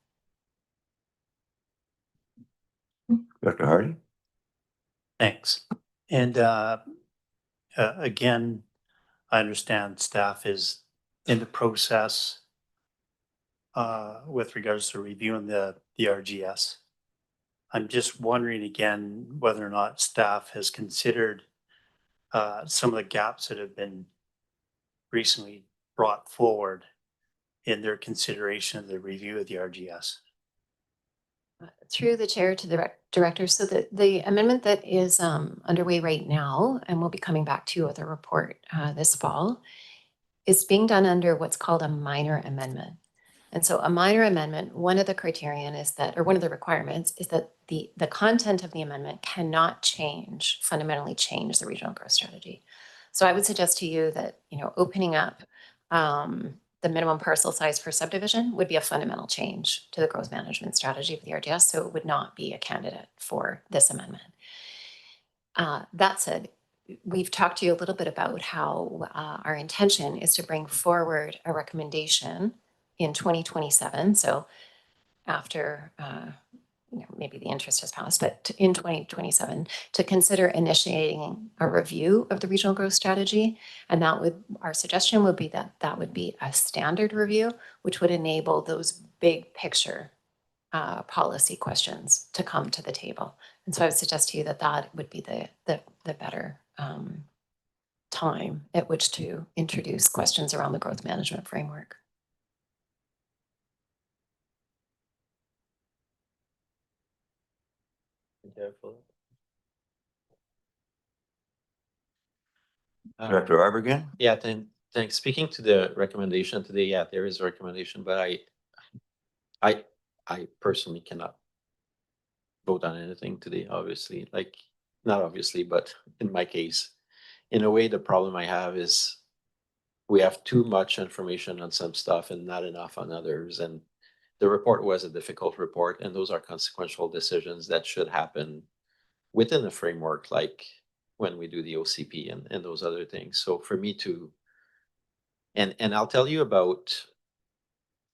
Director Hardy. Thanks. And again, I understand staff is in the process with regards to reviewing the RGS. I'm just wondering again whether or not staff has considered some of the gaps that have been recently brought forward in their consideration of the review of the RGS. Through the chair to the director. So the amendment that is underway right now, and we'll be coming back to you with a report this fall, is being done under what's called a minor amendment. And so a minor amendment, one of the criterion is that, or one of the requirements is that the content of the amendment cannot fundamentally change the regional growth strategy. So I would suggest to you that, opening up the minimum parcel size for subdivision would be a fundamental change to the growth management strategy of the RGS. So it would not be a candidate for this amendment. That said, we've talked to you a little bit about how our intention is to bring forward a recommendation in 2027. So after, maybe the interest has passed, but in 2027 to consider initiating a review of the regional growth strategy. And our suggestion would be that would be a standard review, which would enable those big picture policy questions to come to the table. And so I would suggest to you that would be the better time at which to introduce questions around the growth management framework. Careful. Director Arbogin? Yeah, thanks. Speaking to the recommendation today, yeah, there is a recommendation, but I personally cannot vote on anything today, obviously, like, not obviously, but in my case, in a way, the problem I have is we have too much information on some stuff and not enough on others. And the report was a difficult report, and those are consequential decisions that should happen within the framework, like when we do the OCP and those other things. So for me to, and I'll tell you about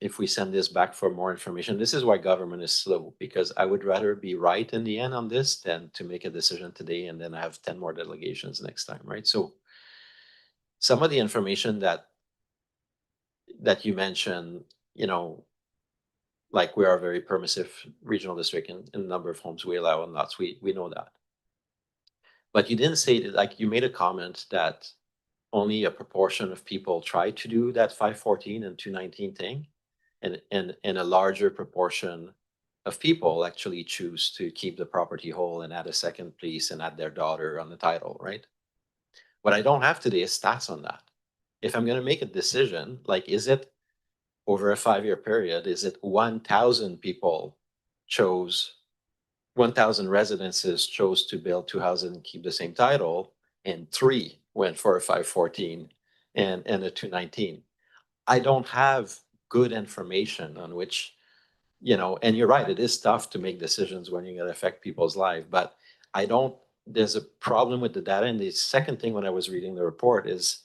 if we send this back for more information. This is why government is slow, because I would rather be right in the end on this than to make a decision today and then I have 10 more delegations next time, right? So some of the information that you mentioned, you know, like we are a very permissive regional district in the number of homes we allow on lots. We know that. But you didn't say that, like you made a comment that only a proportion of people try to do that 514 and 219 thing. And a larger proportion of people actually choose to keep the property whole and add a second place and add their daughter on the title, right? What I don't have today is stats on that. If I'm going to make a decision, like, is it over a 5-year period, is it 1,000 people chose, 1,000 residences chose to build 2 houses and keep the same title, and 3 went for a 514 and a 219? I don't have good information on which, and you're right, it is tough to make decisions when you're going to affect people's life, but there's a problem with the data. And the second thing when I was reading the report is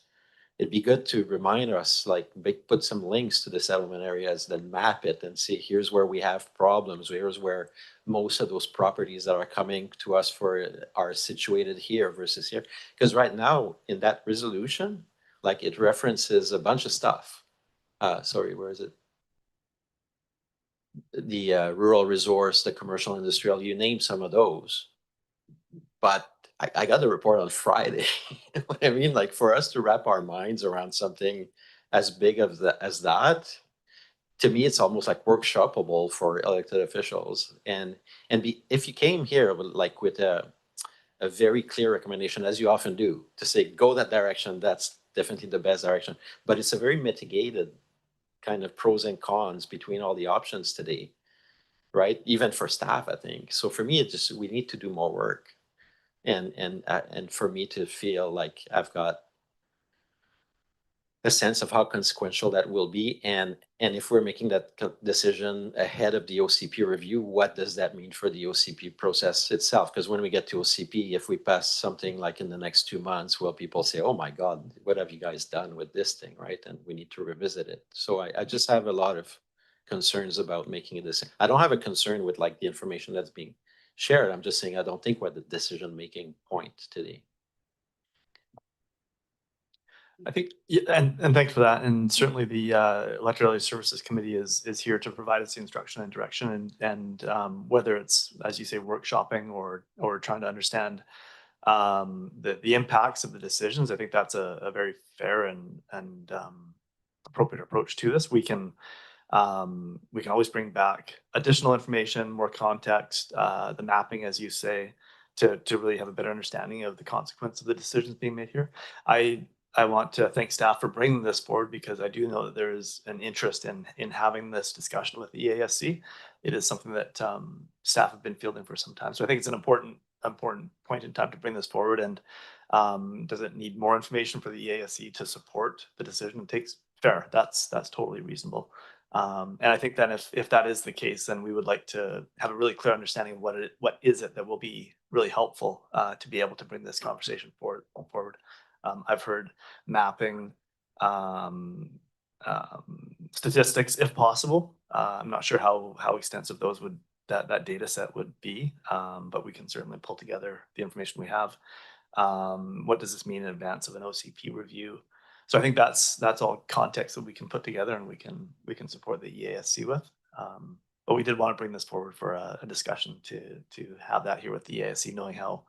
it'd be good to remind us, like put some links to the settlement areas, then map it and see here's where we have problems. Here's where most of those properties that are coming to us are situated here versus here. Because right now in that resolution, like it references a bunch of stuff. Sorry, where is it? The rural resource, the commercial industrial, you name some of those. But I got the report on Friday. What I mean, like for us to wrap our minds around something as big as that, to me, it's almost like workshopable for elected officials. If you came here with a very clear recommendation, as you often do, to say go that direction, that's definitely the best direction. But it's a very mitigated kind of pros and cons between all the options today, right? Even for staff, I think. So for me, we need to do more work, and for me to feel like I've got a sense of how consequential that will be, and if we're making that decision ahead of the OCP review, what does that mean for the OCP process itself? Because when we get to OCP, if we pass something like in the next 2 months, will people say, oh my God, what have you guys done with this thing, right? And we need to revisit it. So I just have a lot of concerns about making a decision. I don't have a concern with like the information that's being shared. I'm just saying I don't think we're at the decision-making point today. I think, yeah, and thanks for that. And certainly the Electoral Services Committee is here to provide us the instruction and direction, and whether it's, as you say, workshopping or trying to understand the impacts of the decisions. I think that's a very fair and appropriate approach to this. We can always bring back additional information, more context, the mapping, as you say, to really have a better understanding of the consequence of the decisions being made here. I want to thank staff for bringing this forward, because I do know that there is an interest in having this discussion with the EASC. It is something that staff have been fielding for some time. So I think it's an important point in time to bring this forward. And does it need more information for the EASC to support the decision it takes? Fair, that's totally reasonable. And I think then if that is the case, then we would like to have a really clear understanding of what is it that will be really helpful to be able to bring this conversation forward. I've heard mapping, statistics if possible. I'm not sure how extensive that data set would be, but we can certainly pull together the information we have. What does this mean in advance of an OCP review? So I think that's all context that we can put together and we can support the EASC with. But we did want to bring this forward for a discussion to have that here with the EASC, knowing how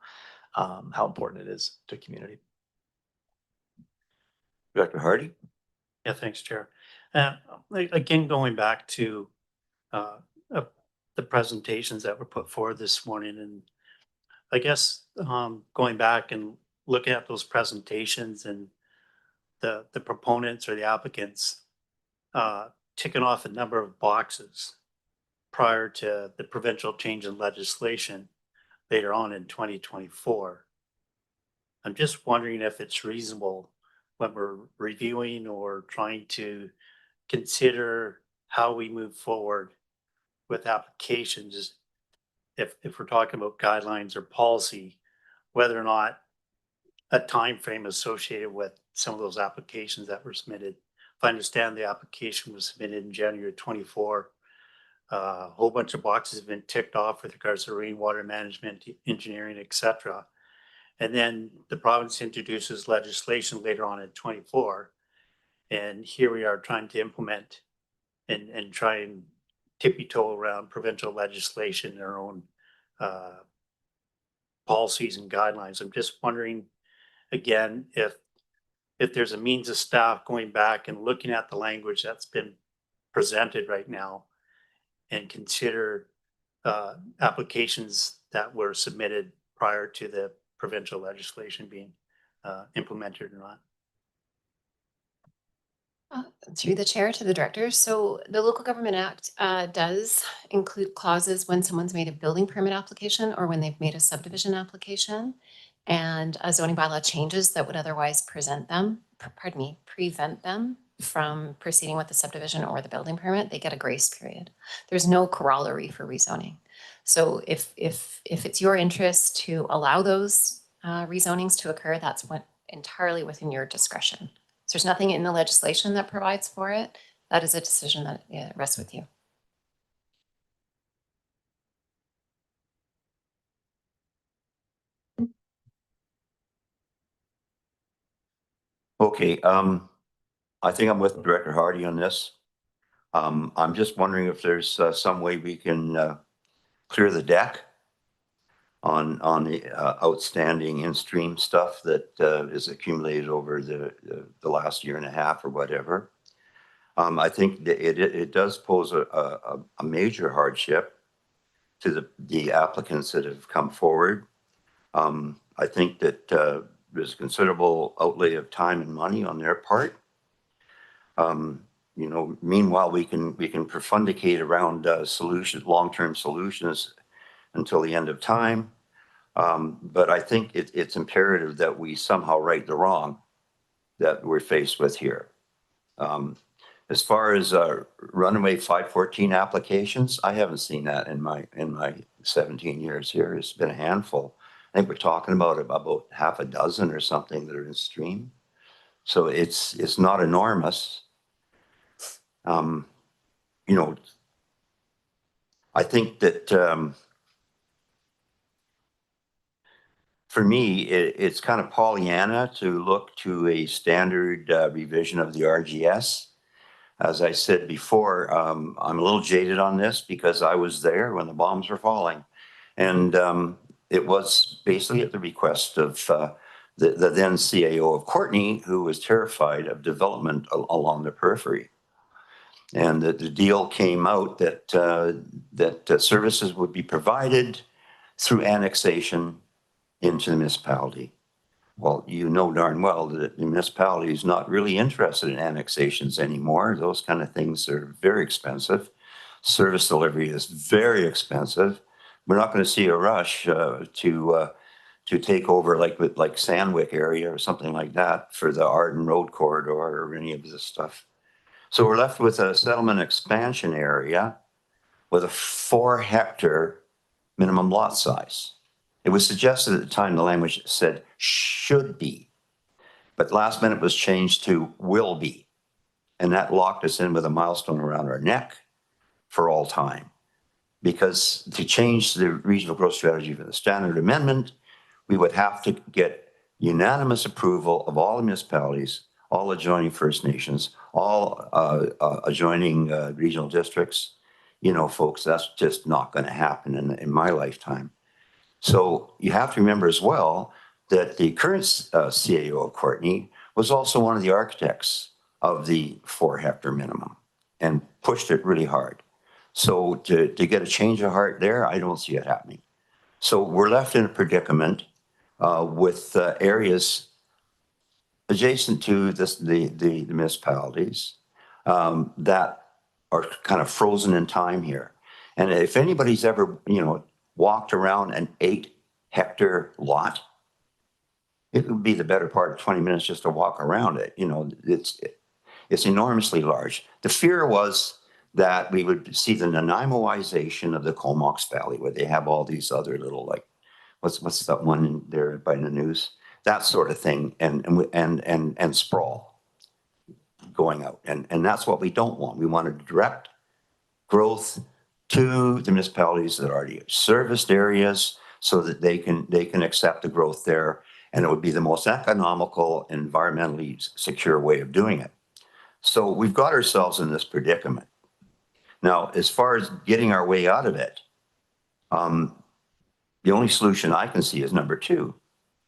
important it is to community. Director Hardy? Yeah, thanks, Chair. Again, going back to the presentations that were put forward this morning, and I guess, going back and looking at those presentations and the proponents or the applicants, ticking off a number of boxes prior to the provincial change in legislation later on in 2024. I'm just wondering if it's reasonable when we're reviewing or trying to consider how we move forward with applications, if we're talking about guidelines or policy, whether or not a time frame associated with some of those applications that were submitted. If I understand, the application was submitted in January 24. A whole bunch of boxes have been ticked off with regards to rainwater management, engineering, etc. And then the province introduces legislation later on in 24. And here we are trying to implement and try and tippy toe around provincial legislation and our own policies and guidelines. I'm just wondering, again, if there's a means of staff going back and looking at the language that's been presented right now and consider applications that were submitted prior to the provincial legislation being implemented or not. Through the chair to the director. So the Local Government Act does include clauses when someone's made a building permit application or when they've made a subdivision application and a zoning bylaw changes that would otherwise prevent them from proceeding with the subdivision or the building permit. They get a grace period. There's no corollary for rezoning. So if it's your interest to allow those rezonings to occur, that's entirely within your discretion. So there's nothing in the legislation that provides for it. That is a decision that rests with you. Okay, I think I'm with Director Hardy on this. I'm just wondering if there's some way we can clear the deck on the outstanding in-stream stuff that is accumulated over the last year and a half or whatever. I think that it does pose a major hardship to the applicants that have come forward. I think that there's considerable outlay of time and money on their part. You know, meanwhile, we can profundicate around long-term solutions until the end of time. But I think it's imperative that we somehow right the wrong that we're faced with here. As far as runaway 514 applications, I haven't seen that in my 17 years here. It's been a handful. I think we're talking about half a dozen or something that are in stream. So it's not enormous. You know, I think that for me, it's kind of Pollyanna to look to a standard revision of the RGS. As I said before, I'm a little jaded on this because I was there when the bombs were falling. And it was basically at the request of the then CAO of Courtenay, who was terrified of development along the periphery. And the deal came out that services would be provided through annexation into the municipality. Well, you know darn well that the municipality is not really interested in annexations anymore. Those kind of things are very expensive. Service delivery is very expensive. We're not going to see a rush to take over like Sandwick area or something like that for the Arden Road corridor or any of this stuff. So we're left with a settlement expansion area with a 4-hectare minimum lot size. It was suggested at the time the language said should be, but last minute was changed to will be. And that locked us in with a milestone around our neck for all time. Because to change the regional growth strategy for the standard amendment, we would have to get unanimous approval of all the municipalities, all adjoining First Nations, all adjoining regional districts. You know, folks, that's just not going to happen in my lifetime. So you have to remember as well that the current CAO of Courtenay was also one of the architects of the 4-hectare minimum and pushed it really hard. So to get a change of heart there, I don't see it happening. So we're left in a predicament with areas adjacent to the municipalities that are kind of frozen in time here. And if anybody's ever, walked around an 8-hectare lot, it would be the better part of 20 minutes just to walk around it. It's enormously large. The fear was that we would see the Nanaimoization of the Comox Valley, where they have all these other little, like, what's that one in there by the news? That sort of thing, and sprawl going out. And that's what we don't want. We want to direct growth to the municipalities that already serviced areas so that they can accept the growth there. And it would be the most economical, environmentally secure way of doing it. So we've got ourselves in this predicament. Now, as far as getting our way out of it, the only solution I can see is number 2,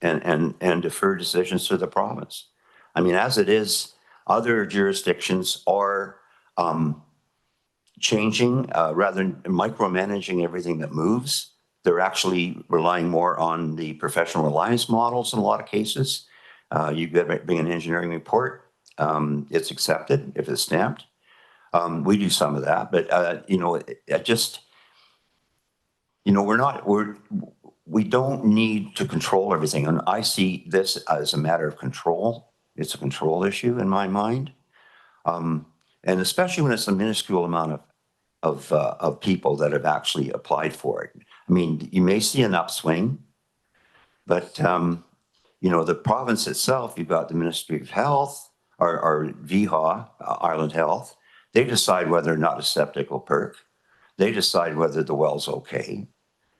and defer decisions to the province. I mean, as it is, other jurisdictions are changing rather than micromanaging everything that moves. They're actually relying more on the professional reliance models in a lot of cases. You bring an engineering report, it's accepted if it's stamped. We do some of that, but we don't need to control everything. And I see this as a matter of control. It's a control issue in my mind. And especially when it's a minuscule amount of people that have actually applied for it. I mean, you may see an upswing, but the province itself, you've got the Ministry of Health or VHA, Island Health. They decide whether or not a septic will perk. They decide whether the well's okay.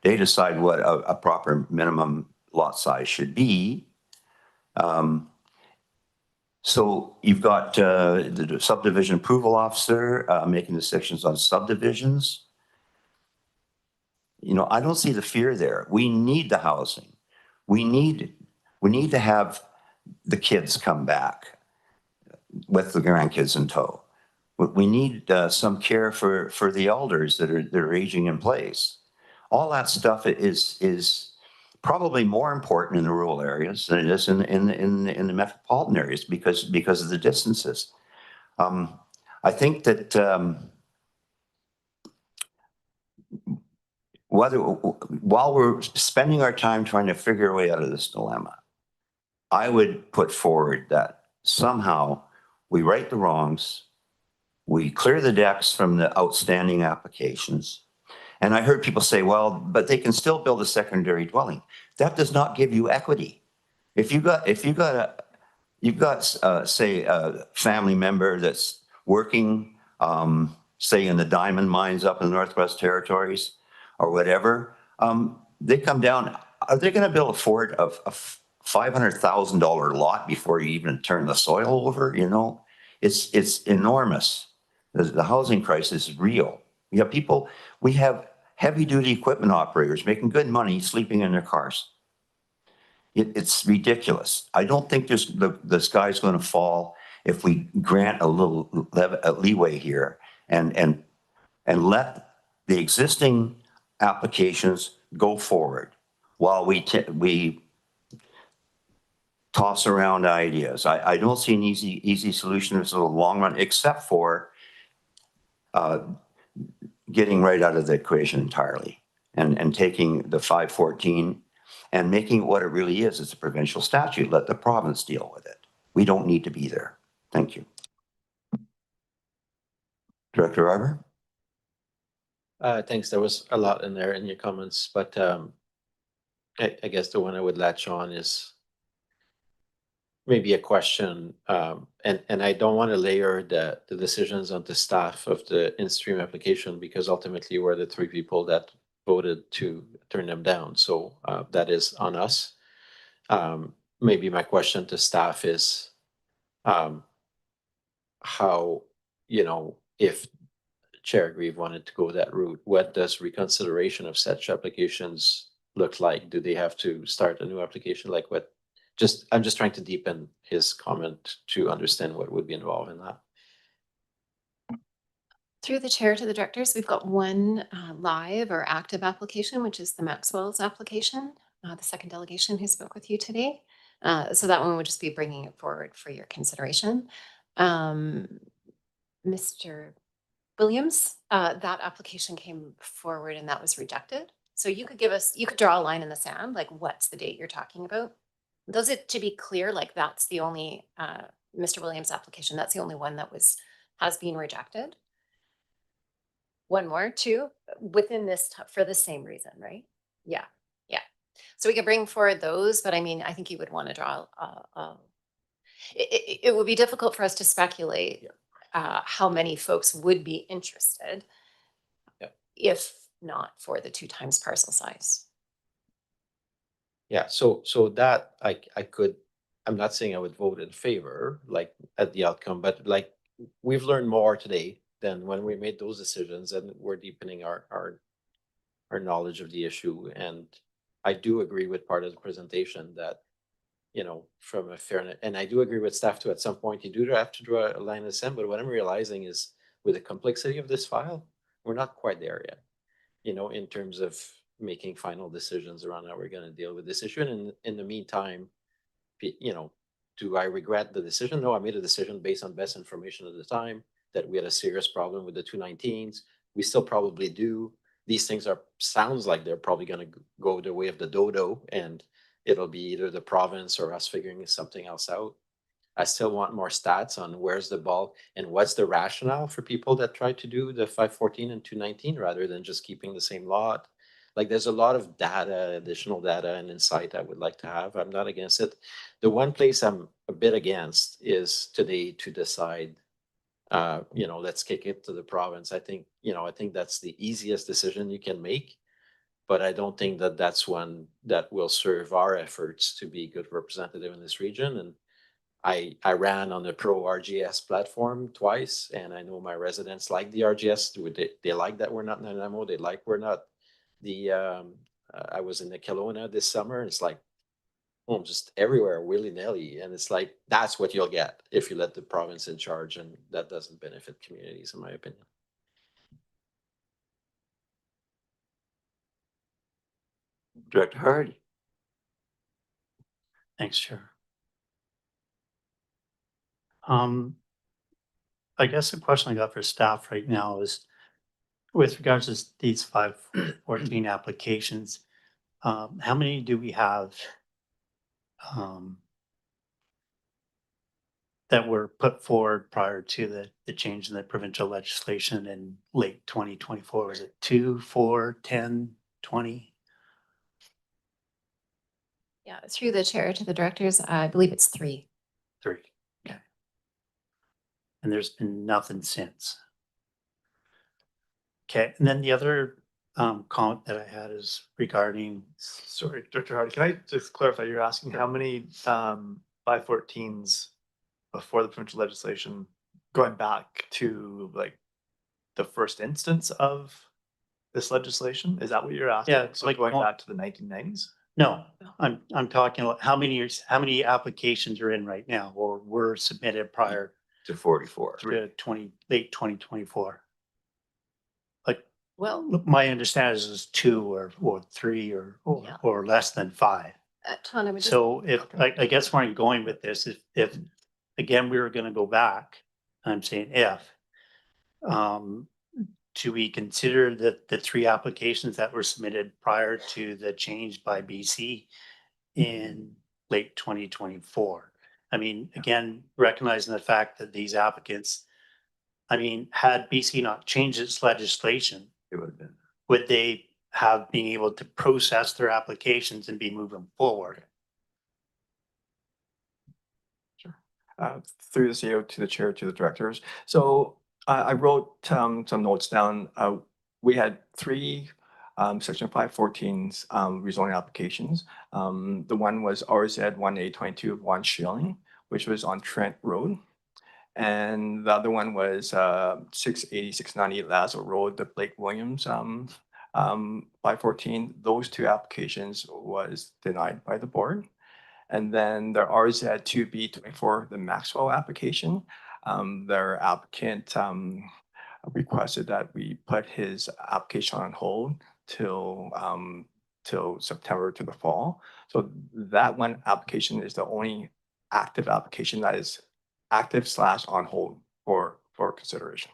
They decide what a proper minimum lot size should be. So you've got the subdivision approval officer making decisions on subdivisions. I don't see the fear there. We need the housing. We need to have the kids come back with the grandkids in tow. We need some care for the elders that are aging in place. All that stuff is probably more important in the rural areas than it is in the metropolitan areas because of the distances. I think that while we're spending our time trying to figure a way out of this dilemma, I would put forward that somehow we right the wrongs, we clear the decks from the outstanding applications. And I heard people say, well, but they can still build a secondary dwelling. That does not give you equity. If you've got say a family member that's working, say in the diamond mines up in the Northwest Territories or whatever, they come down. Are they going to be able to afford a $500,000 lot before you even turn the soil over? It's enormous. The housing crisis is real. We have heavy duty equipment operators making good money sleeping in their cars. It's ridiculous. I don't think the sky's going to fall if we grant a little leeway here and let the existing applications go forward while we toss around ideas. I don't see an easy solution in the long run, except for getting right out of the equation entirely and taking the 514 and making it what it really is. It's a provincial statute. Let the province deal with it. We don't need to be there. Thank you. Director Arbor? Thanks. There was a lot in there in your comments, but I guess the one I would latch on is maybe a question, and I don't want to layer the decisions on the staff of the in-stream application because ultimately we're the 3 people that voted to turn them down. So that is on us. Maybe my question to staff is how, if Chair Grieve wanted to go that route, what does reconsideration of such applications look like? Do they have to start a new application? Like what? I'm just trying to deepen his comment to understand what would be involved in that. Through the chair to the directors, we've got one live or active application, which is the Maxwell's application, the second delegation who spoke with you today. So that one would just be bringing it forward for your consideration. Mr. Williams, that application came forward and that was rejected. So you could you could draw a line in the sand, like what's the date you're talking about? Does it, to be clear, like that's the only, Mr. Williams application, that's the only one that has been rejected? One more, two, within this, for the same reason, right? Yeah, yeah. So we could bring forward those, but I mean, I think you would want to draw, it would be difficult for us to speculate how many folks would be interested. Yeah. If not for the 2 times parcel size. Yeah, so that I could, I'm not saying I would vote in favor, like at the outcome, but like we've learned more today than when we made those decisions, and we're deepening our knowledge of the issue. And I do agree with part of the presentation that, you know, from a fairness, and I do agree with staff too, at some point you do have to draw a line in the sand, but what I'm realizing is with the complexity of this file, we're not quite there yet, you know, in terms of making final decisions around how we're going to deal with this issue. And in the meantime, you know, do I regret the decision? No, I made a decision based on best information at the time that we had a serious problem with the 219s. We still probably do. These things sounds like they're probably going to go the way of the dodo, and it'll be either the province or us figuring something else out. I still want more stats on where's the ball and what's the rationale for people that try to do the 514 and 219 rather than just keeping the same lot. Like there's a lot of data, additional data and insight I would like to have. I'm not against it. The one place I'm a bit against is today to decide, you know, let's kick it to the province. I think, you know, I think that's the easiest decision you can make, but I don't think that that's one that will serve our efforts to be good representative in this region. And I ran on the pro RGS platform twice, and I know my residents like the RGS. They like that we're not in Nanaimo. They like we're not the. I was in the Kelowna this summer, and it's like, oh, just everywhere willy nilly, and it's like that's what you'll get if you let the province in charge, and that doesn't benefit communities, in my opinion. Director Hardy. Thanks, Chair. I guess the question I got for staff right now is with regards to these 514 applications, how many do we have that were put forward prior to the change in the provincial legislation in late 2024? Was it 2, 4, 10, 20? Yeah, through the chair to the directors, I believe it's 3. 3. Okay. And there's been nothing since. Okay, and then the other comment that I had is regarding, Sorry, Director Hardy, can I just clarify? You're asking how many 514s before the provincial legislation, going back to like the first instance of this legislation? Is that what you're asking? Yeah, So like going going- back to the 1990s? no, I'm talking about how many applications are in right now or were submitted prior To 44. to late 2024. Like, Well, my understanding is 2 or 3 Yeah. or less than 5. Ton, I would just, So if, I guess where I'm going with this, if again, we were gonna go back, I'm saying if, do we consider the 3 applications that were submitted prior to the change by BC in late 2024? I mean, again, recognizing the fact that these applicants, I mean, had BC not changed its legislation, It would have been. would they have been able to process their applications and be moving forward? Through the CEO to the chair to the directors. So I wrote some notes down. We had 3 section 514s rezoning applications. The one was RZ 1A22 1 Shilling, which was on Trent Road. And the other one was 680, 690 Lazo Road, the Blake Williams 514. Those 2 applications was denied by the board. And then there are at 2B24, the Maxwell application. Their applicant requested that we put his application on hold till September to the fall. So that one application is the only active application that is active / on hold for consideration.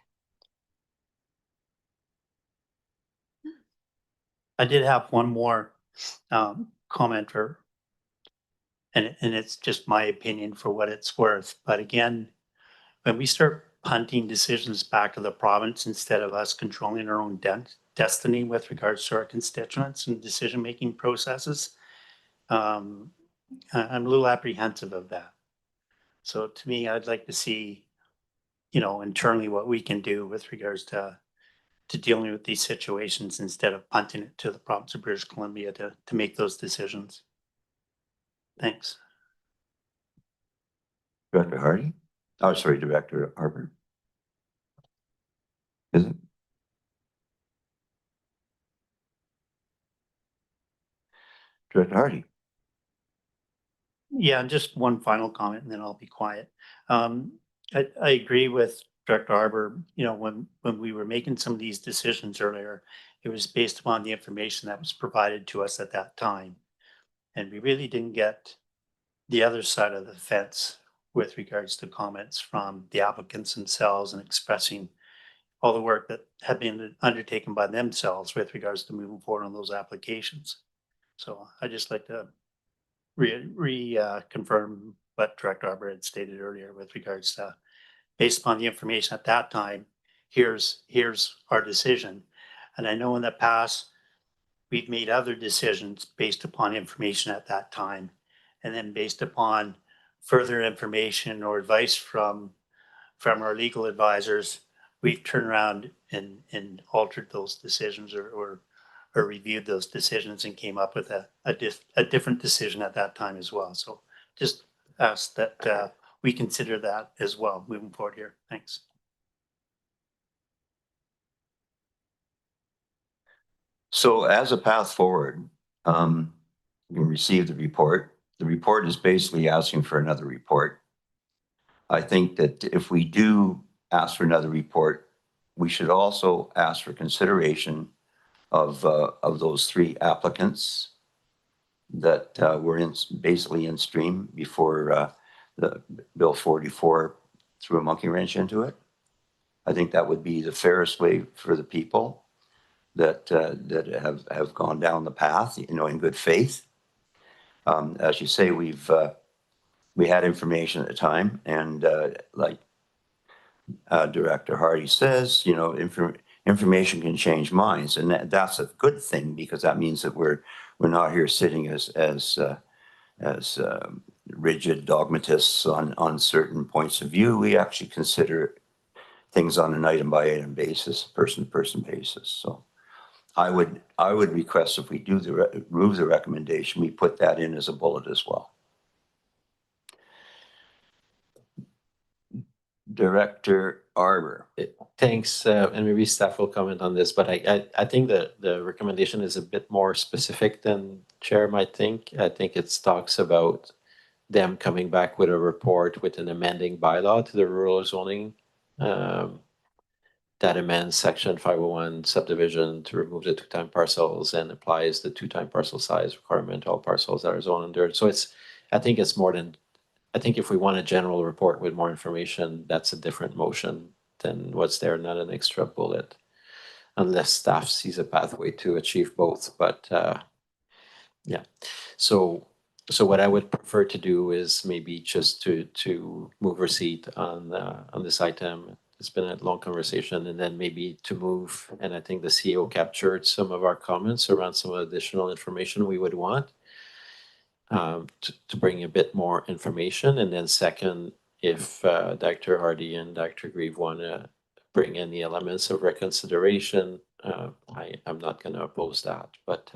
I did have one more comment, and it's just my opinion for what it's worth. But again, when we start punting decisions back to the province instead of us controlling our own destiny with regards to our constituents and decision-making processes, I'm a little apprehensive of that. So to me, I'd like to see, internally what we can do with regards to dealing with these situations instead of punting it to the province of British Columbia to make those decisions. Thanks. Director Hardy? Oh, sorry, Director Harper. Is it? Director Hardy? Yeah, and just one final comment and then I'll be quiet. I agree with Director Arbor. When we were making some of these decisions earlier, it was based upon the information that was provided to us at that time. And we really didn't get the other side of the fence with regards to comments from the applicants themselves and expressing all the work that had been undertaken by themselves with regards to moving forward on those applications. So I just like to confirm what Director Arbor had stated earlier with regards to, based upon the information at that time, here's our decision. And I know in the past, we've made other decisions based upon information at that time. And then based upon further information or advice from our legal advisors, we've turned around and altered those decisions or reviewed those decisions and came up with a different decision at that time as well. So just ask that we consider that as well moving forward here. Thanks. So as a path forward, we received the report. The report is basically asking for another report. I think that if we do ask for another report, we should also ask for consideration of those 3 applicants that were basically in stream before the Bill 44 threw a monkey wrench into it. I think that would be the fairest way for the people that have gone down the path, in good faith. As you say, we had information at the time, and like Director Hardy says, information can change minds, and that's a good thing because that means that we're not here sitting as rigid dogmatists on certain points of view. We actually consider things on an item by item basis, person to person basis. So I would request if we do move the recommendation, we put that in as a bullet as well. Director Arbor. Thanks, and maybe staff will comment on this, but I think that the recommendation is a bit more specific than Chair might think. I think it talks about them coming back with a report with an amending bylaw to the rural zoning that amends section 501 subdivision to remove the 2-time parcels and applies the 2-time parcel size requirement to all parcels that are zoned under. So I think it's more than, I think if we want a general report with more information, that's a different motion than what's there, not an extra bullet, unless staff sees a pathway to achieve both. But yeah, so what I would prefer to do is maybe just to move receipt on this item. It's been a long conversation, and then maybe to move, and I think the CEO captured some of our comments around some additional information we would want to bring a bit more information. And then second, if Dr. Hardy and Dr. Grieve want to bring any elements of reconsideration, I'm not going to oppose that. But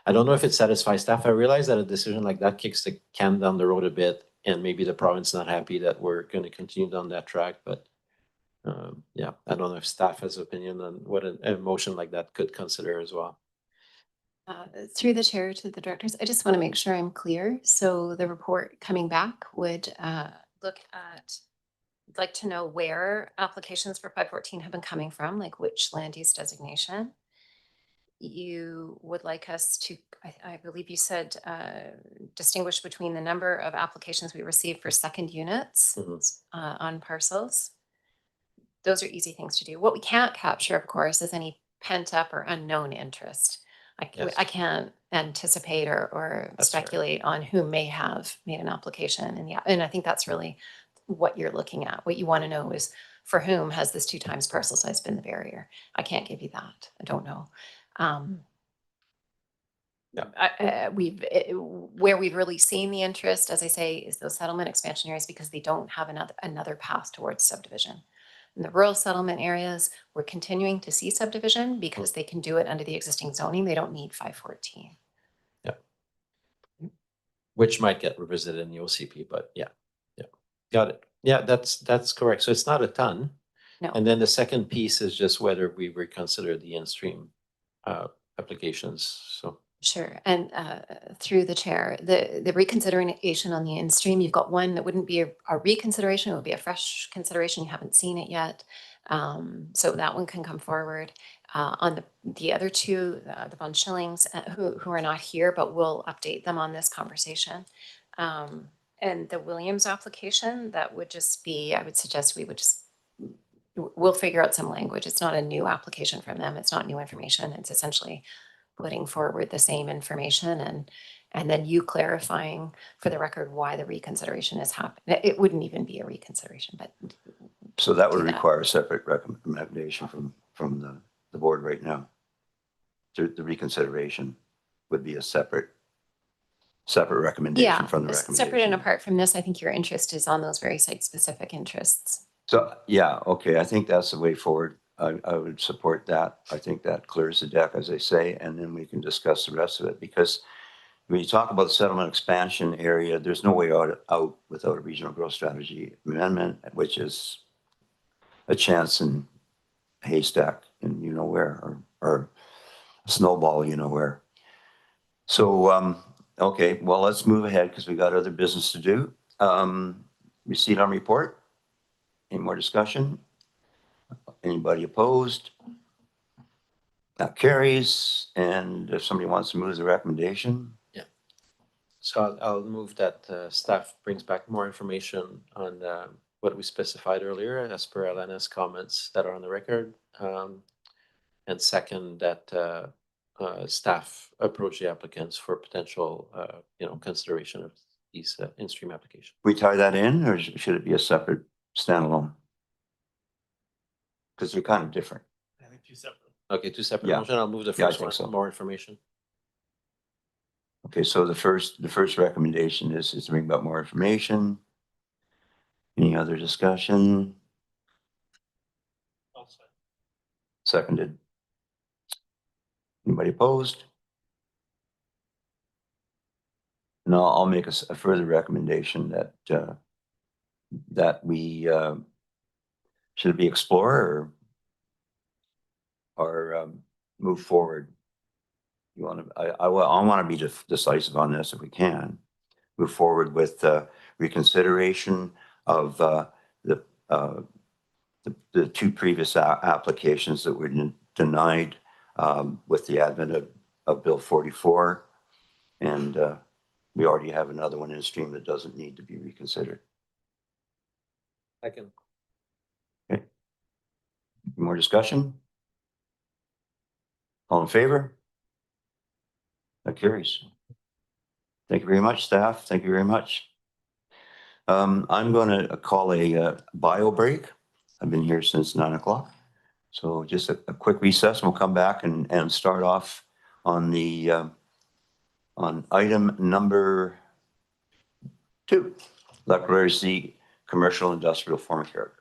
I don't know if it satisfies staff. I realize that a decision like that kicks the can down the road a bit, and maybe the province is not happy that we're going to continue down that track. But yeah, I don't know if staff has opinion on what a motion like that could consider as well. Through the chair to the directors, I just want to make sure I'm clear. So the report coming back would look at I'd like to know where applications for 514 have been coming from, like which land use designation. You would like us to, I believe you said, distinguish between the number of applications we received for second units Mhm. on parcels. Those are easy things to do. What we can't capture, of course, is any pent up or unknown interest. Yes. I can't anticipate or That's fair. speculate on who may have made an application. And yeah, and I think that's really what you're looking at. What you want to know is for whom has this 2 times parcel size been the barrier? I can't give you that. I don't know. Where we've really seen the interest, as I say, is those settlement expansion areas because they don't have another path towards subdivision. In the rural settlement areas, we're continuing to see subdivision because they can do it under the existing zoning. They don't need 514. Which might get revisited in the OCP, but yeah, got it. Yeah, that's correct. So it's not a ton. No. And then the second piece is just whether we reconsider the in-stream applications. So Sure. And through the chair, the reconsideration on the in-stream, you've got one that wouldn't be a reconsideration, it would be a fresh consideration. You haven't seen it yet. So that one can come forward. On the other two, the Von Schillings, who are not here, but we'll update them on this conversation. And the Williams application, that would just be, I would suggest we'll figure out some language. It's not a new application from them. It's not new information. It's essentially putting forward the same information and then you clarifying for the record why the reconsideration is happening. It wouldn't even be a reconsideration, but So that would do that. require a separate recommendation from the board right now. The reconsideration would be a separate recommendation from the recommendation. Separate and apart from this, I think your interest is on those very site-specific interests. So, yeah, okay, I think that's the way forward. I would support that. I think that clears the deck, as they say, and then we can discuss the rest of it. Because when you talk about the settlement expansion area, there's no way out without a regional growth strategy amendment, which is a chance in a haystack in you know where, or a snowball you know where. So, okay, well, let's move ahead because we got other business to do. Receipt on report. Any more discussion? Anybody opposed? That carries. And if somebody wants to move the recommendation, So I'll move that staff brings back more information on what we specified earlier as per Elena's comments that are on the record. And second, that staff approach the applicants for potential, consideration of these in-stream applications. we tie that in, or should it be a separate standalone? Because they're kind of different. I think 2 separate. Okay, 2 separate Yeah. motion. I'll move the Yeah, I first think one, so. more information. Okay, so the first recommendation is to bring about more information. Any other discussion? Seconded. Anybody opposed? No, I'll make a further recommendation that we should it be explore or move forward. You want to? I want to be decisive on this if we can. Move forward with reconsideration of the 2 previous applications that were denied with the advent of Bill 44. And we already have another one in stream that doesn't need to be reconsidered. Second. Okay. More discussion? All in favor? That carries. Thank you very much, staff. Thank you very much. I'm going to call a bio break. I've been here since 9 o'clock. So just a quick recess and we'll come back and start off on the on item number 2, Electoral the commercial industrial form of character.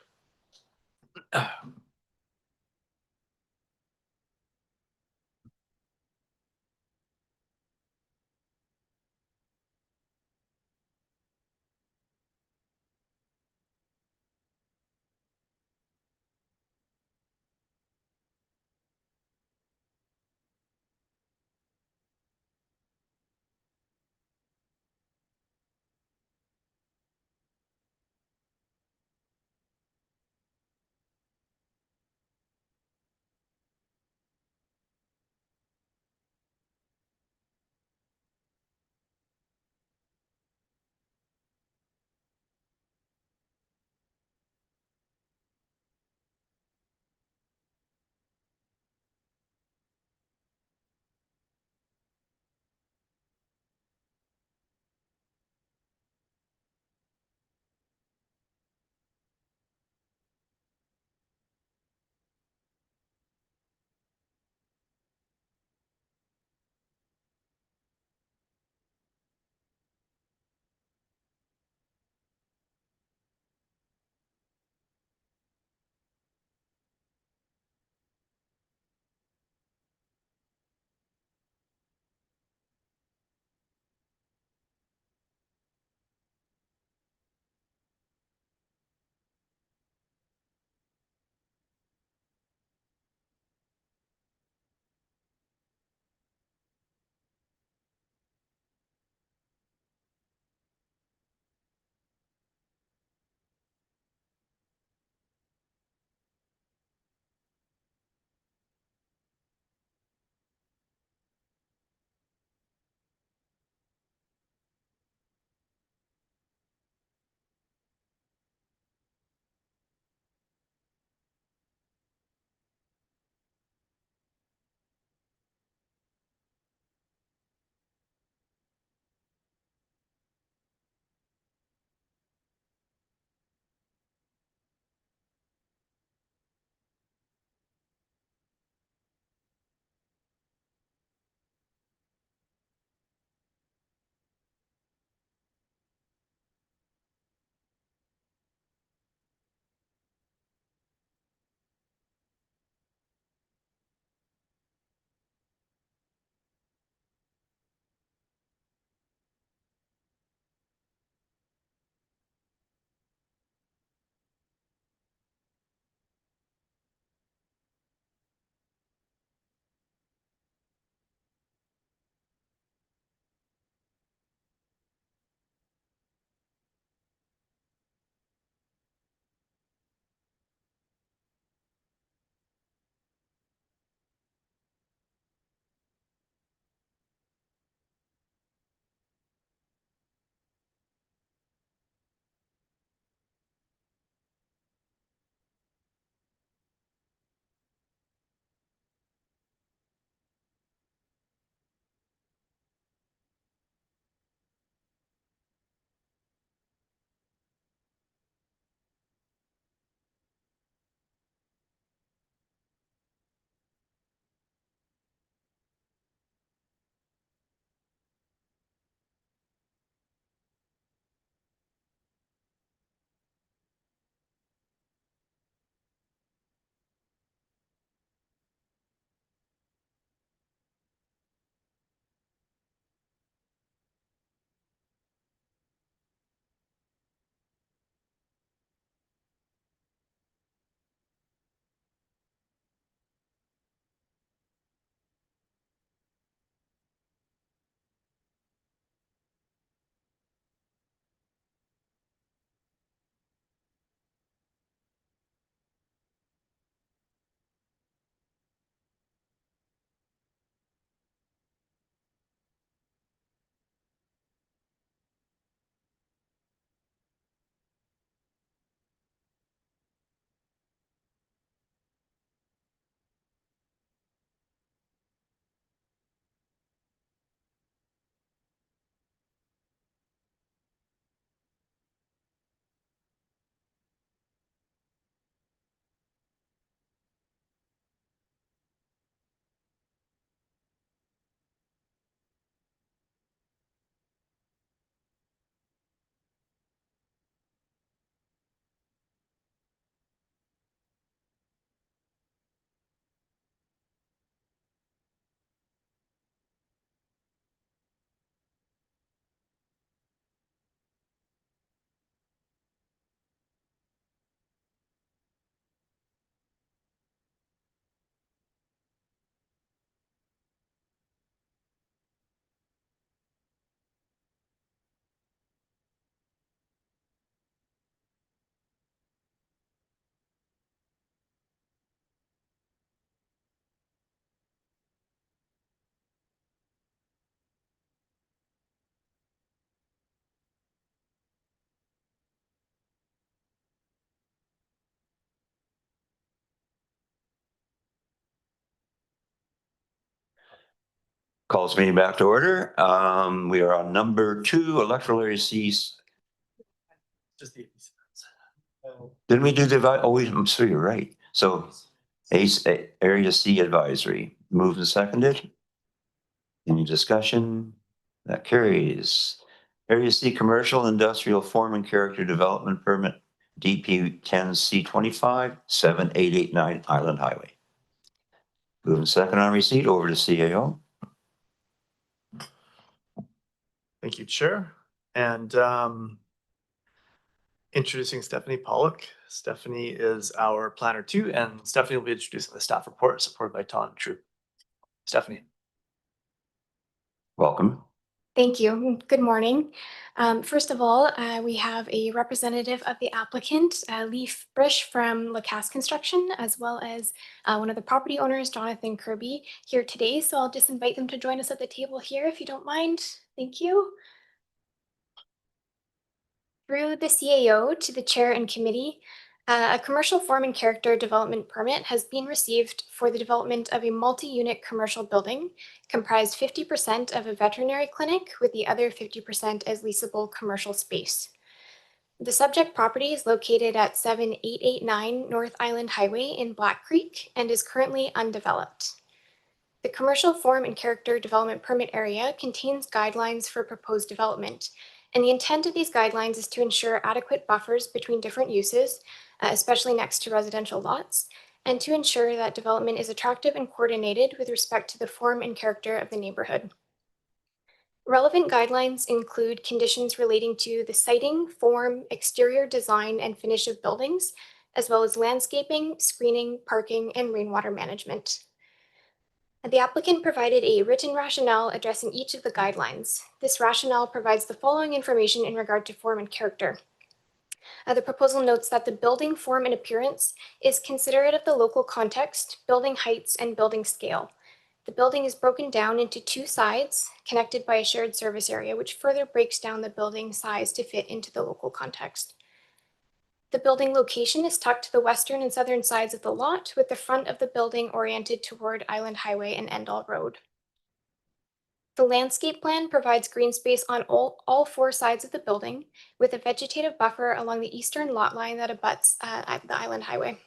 Calls meeting back to order. We are on number 2, electoral area C. Just the. Didn't we do the, I'm sorry, you're right. So area C advisory, moved and seconded. Any discussion? That carries. Area C commercial industrial form and character development permit, DP 10C25 7889 Island Highway. Move and second on receipt, over to CAO. Thank you, Chair. And introducing Stephanie Pollock. Stephanie is our planner 2, and Stephanie will be introducing the staff report supported by Tom Troop. Stephanie. Welcome. Thank you. Good morning. First of all, we have a representative of the applicant, Leaf Brish from Lacasse Construction, as well as one of the property owners, Jonathan Kirby, here today. So I'll just invite them to join us at the table here, if you don't mind. Thank you. Through the CAO to the chair and committee, a commercial form and character development permit has been received for the development of a multi-unit commercial building comprised 50% of a veterinary clinic with the other 50% as leasable commercial space. The subject property is located at 7889 North Island Highway in Black Creek and is currently undeveloped. The commercial form and character development permit area contains guidelines for proposed development, and the intent of these guidelines is to ensure adequate buffers between different uses, especially next to residential lots, and to ensure that development is attractive and coordinated with respect to the form and character of the neighborhood. Relevant guidelines include conditions relating to the siting, form, exterior design, and finish of buildings, as well as landscaping, screening, parking, and rainwater management. The applicant provided a written rationale addressing each of the guidelines. This rationale provides the following information in regard to form and character. The proposal notes that the building form and appearance is considerate of the local context, building heights, and building scale. The building is broken down into 2 sides, connected by a shared service area, which further breaks down the building size to fit into the local context. The building location is tucked to the western and southern sides of the lot, with the front of the building oriented toward Island Highway and Endall Road. The landscape plan provides green space on all 4 sides of the building, with a vegetative buffer along the eastern lot line that abuts the Island Highway.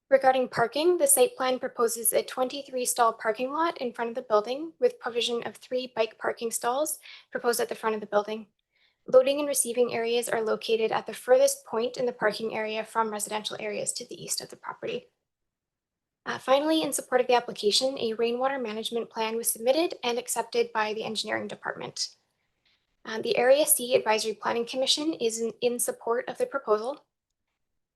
Regarding parking, the site plan proposes a 23-stall parking lot in front of the building, with provision of 3 bike parking stalls proposed at the front of the building. Loading and receiving areas are located at the furthest point in the parking area from residential areas to the east of the property. Finally, in support of the application, a rainwater management plan was submitted and accepted by the engineering department. The Area C Advisory Planning Commission is in support of the proposal.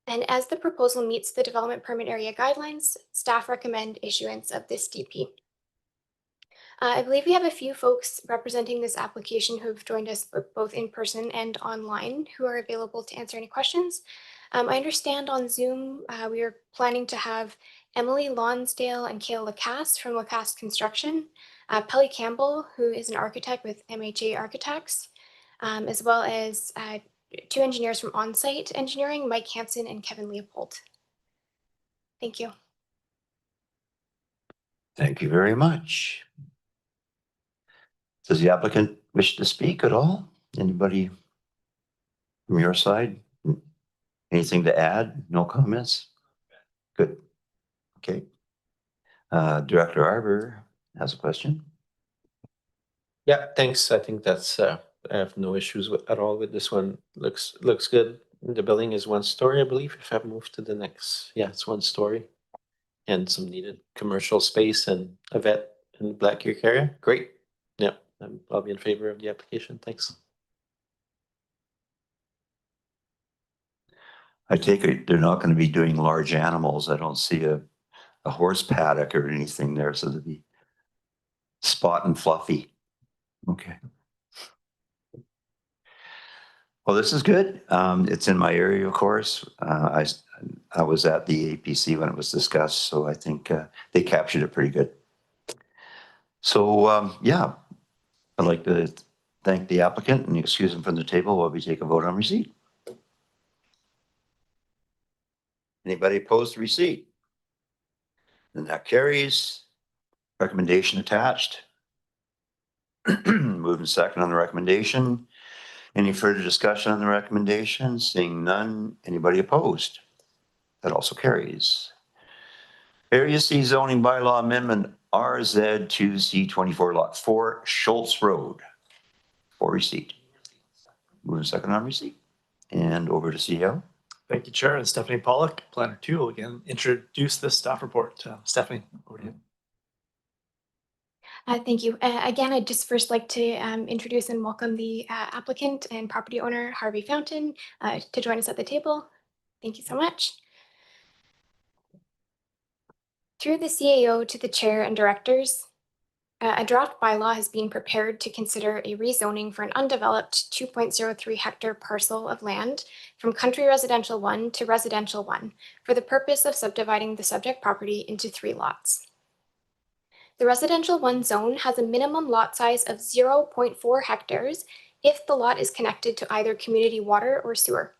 And as the proposal meets the development permit area guidelines, staff recommend issuance of this DP. I believe we have a few folks representing this application who have joined us both in person and online who are available to answer any questions. I understand on Zoom, we are planning to have Emily Lonsdale and Kayla Lacasse from Lacasse Construction, Pelly Campbell, who is an architect with MHA Architects, as well as 2 engineers from On-Site Engineering, Mike Hansen and Kevin Leopold. Thank you. Thank you very much. Does the applicant wish to speak at all? Anybody from your side? Anything to add? No comments? Good. Okay. Director Arbor has a question. Yeah, thanks. I think that's, I have no issues at all with this one. Looks good. The building is 1 story, I believe, if I move to the next. Yeah, it's 1 story. And some needed commercial space and a vet in the Black Creek area. Great. Yeah, I'll be in favor of the application. Thanks. I take it they're not going to be doing large animals. I don't see a horse paddock or anything there, so they'll be spot and fluffy. Okay. Well, this is good. It's in my area, of course. I was at the APC when it was discussed, so I think they captured it pretty good. So, yeah, I'd like to thank the applicant and excuse him from the table while we take a vote on receipt. Anybody opposed to receipt? Then that carries. recommendation attached. Moving second on the recommendation. Any further discussion on the recommendation? Seeing none. Anybody opposed? That also carries. Area C zoning bylaw amendment RZ2C24 Lot 4 Schultz Road for receipt. Moving second on receipt. And over to CEO. Thank you, Chair. And Stephanie Pollock, Planner 2, will again introduce the staff report. Stephanie, over to you. Thank you. Again, I'd just first like to introduce and welcome the applicant and property owner, Harvey Fountain, to join us at the table. Thank you so much. Through the CAO to the chair and directors, a draft bylaw has been prepared to consider a rezoning for an undeveloped 2.03 hectare parcel of land from Country Residential 1 to Residential 1 for the purpose of subdividing the subject property into 3 lots. The Residential 1 zone has a minimum lot size of 0.4 hectares if the lot is connected to either community water or sewer.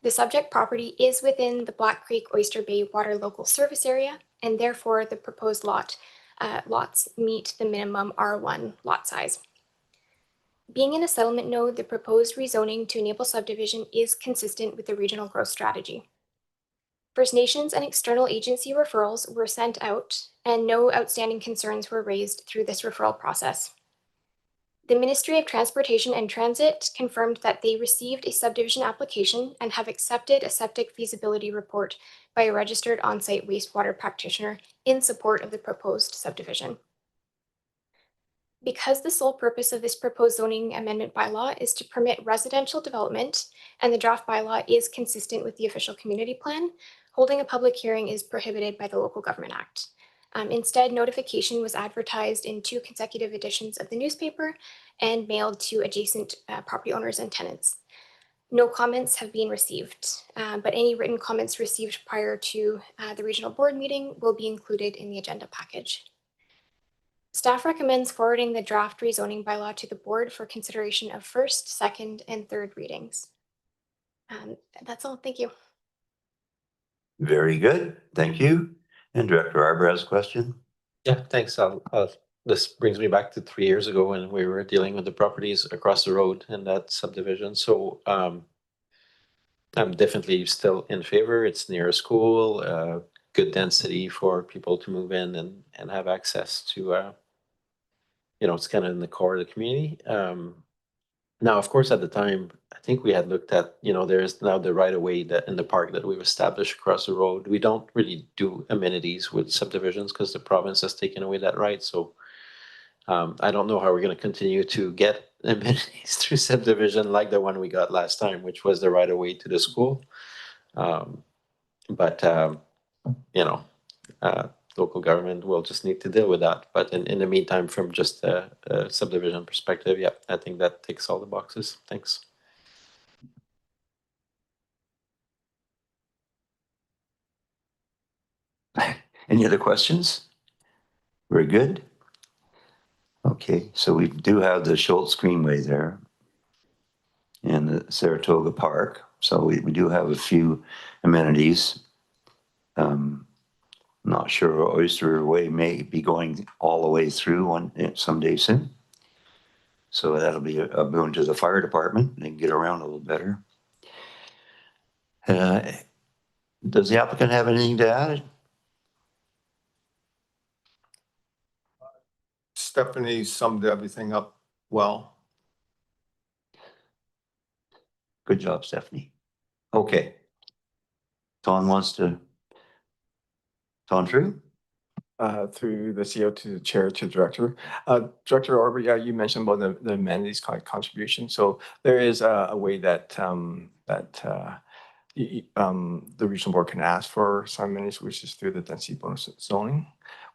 The subject property is within the Black Creek Oyster Bay Water Local Service Area, and therefore the proposed lots meet the minimum R1 lot size. Being in a settlement node, the proposed rezoning to enable subdivision is consistent with the regional growth strategy. First Nations and external agency referrals were sent out, and no outstanding concerns were raised through this referral process. The Ministry of Transportation and Transit confirmed that they received a subdivision application and have accepted a septic feasibility report by a registered on-site wastewater practitioner in support of the proposed subdivision. Because the sole purpose of this proposed zoning amendment bylaw is to permit residential development, and the draft bylaw is consistent with the official community plan, holding a public hearing is prohibited by the Local Government Act. Instead, notification was advertised in 2 consecutive editions of the newspaper and mailed to adjacent property owners and tenants. No comments have been received, but any written comments received prior to the regional board meeting will be included in the agenda package. Staff recommends forwarding the draft rezoning bylaw to the board for consideration of first, second, and third readings. That's all. Thank you. Very good. Thank you. And Director Arbor has a question. Yeah, thanks. This brings me back to 3 years ago when we were dealing with the properties across the road in that subdivision. So I'm definitely still in favor. It's near a school, good density for people to move in and have access to, it's kind of in the core of the community. Now, of course, at the time, I think we had looked at, there's now the right of way that in the park that we've established across the road. We don't really do amenities with subdivisions because the province has taken away that right. So I don't know how we're going to continue to get amenities through subdivision like the one we got last time, which was the right of way to the school. Local government will just need to deal with that. But in the meantime, from just a subdivision perspective, yeah, I think that ticks all the boxes. Thanks. Any other questions? Very good. Okay, so we do have the Schultz Greenway there and the Saratoga Park. So we do have a few amenities. Not sure Oyster Way may be going all the way through someday soon. So that'll be a boon to the fire department. They can get around a little better. Does the applicant have anything to add? Stephanie summed everything up well. Good job, Stephanie. Okay. Ton True? Through the CEO to the chair to the director. Director Arbor, yeah, you mentioned about the amenities contribution. So there is a way that the regional board can ask for some amenities, which is through the density bonus zoning,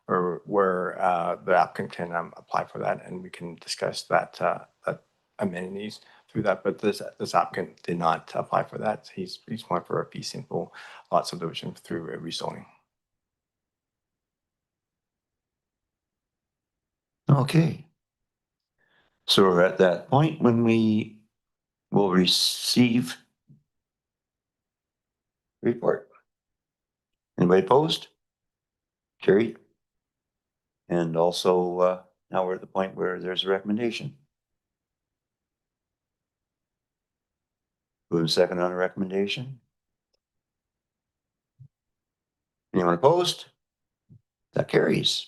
where the applicant can apply for that, and we can discuss that amenities through that. But this applicant did not apply for that. He's going for a fee simple lot subdivision through a rezoning. Okay. So we're at that point when we will receive report. Anybody opposed? Carried. And also, now we're at the point where there's a recommendation. Move second on a recommendation. Anyone opposed? That carries.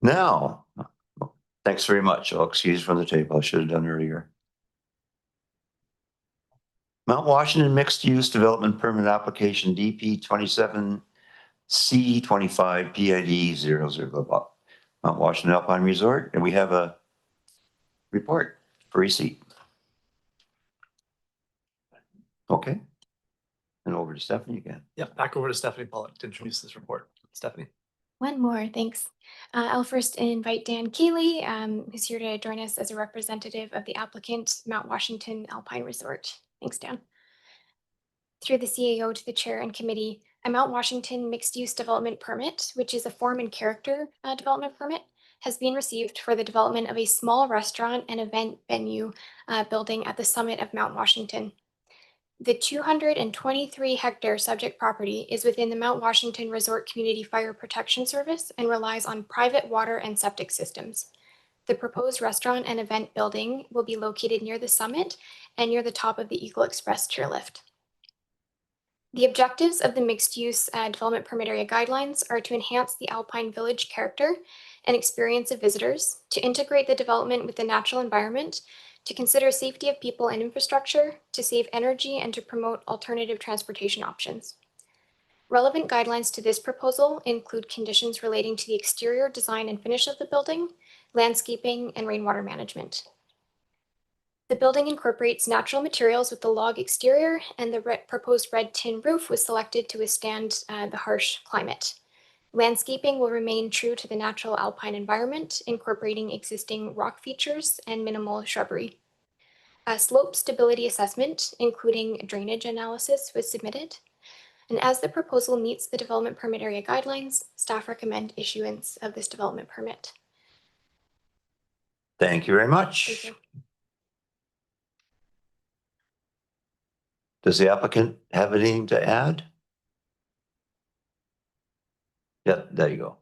Now, thanks very much. I'll excuse from the table. I should have done earlier. Mount Washington Mixed Use Development Permit Application DP 27C25 PID 00. Mount Washington Alpine Resort, and we have a report for receipt. Okay. And over to Stephanie again. Yeah, back over to Stephanie Pollock to introduce this report. Stephanie. One more, thanks. I'll first invite Dan Keeley, who's here to join us as a representative of the applicant, Mount Washington Alpine Resort. Thanks, Dan. Through the CAO to the chair and committee, a Mount Washington mixed-use development permit, which is a form and character development permit, has been received for the development of a small restaurant and event venue building at the summit of Mount Washington. The 223-hectare subject property is within the Mount Washington Resort Community Fire Protection Service and relies on private water and septic systems. The proposed restaurant and event building will be located near the summit and near the top of the Eagle Express chairlift. The objectives of the mixed-use development permit area guidelines are to enhance the Alpine Village character and experience of visitors, to integrate the development with the natural environment, to consider safety of people and infrastructure, to save energy, and to promote alternative transportation options. Relevant guidelines to this proposal include conditions relating to the exterior design and finish of the building, landscaping, and rainwater management. The building incorporates natural materials with the log exterior, and the proposed red tin roof was selected to withstand the harsh climate. Landscaping will remain true to the natural alpine environment, incorporating existing rock features and minimal shrubbery. A slope stability assessment, including drainage analysis, was submitted. And as the proposal meets the development permit area guidelines, staff recommend issuance of this development permit. Thank you very much. Thank you. Does the applicant have anything to add? Yeah, there you go.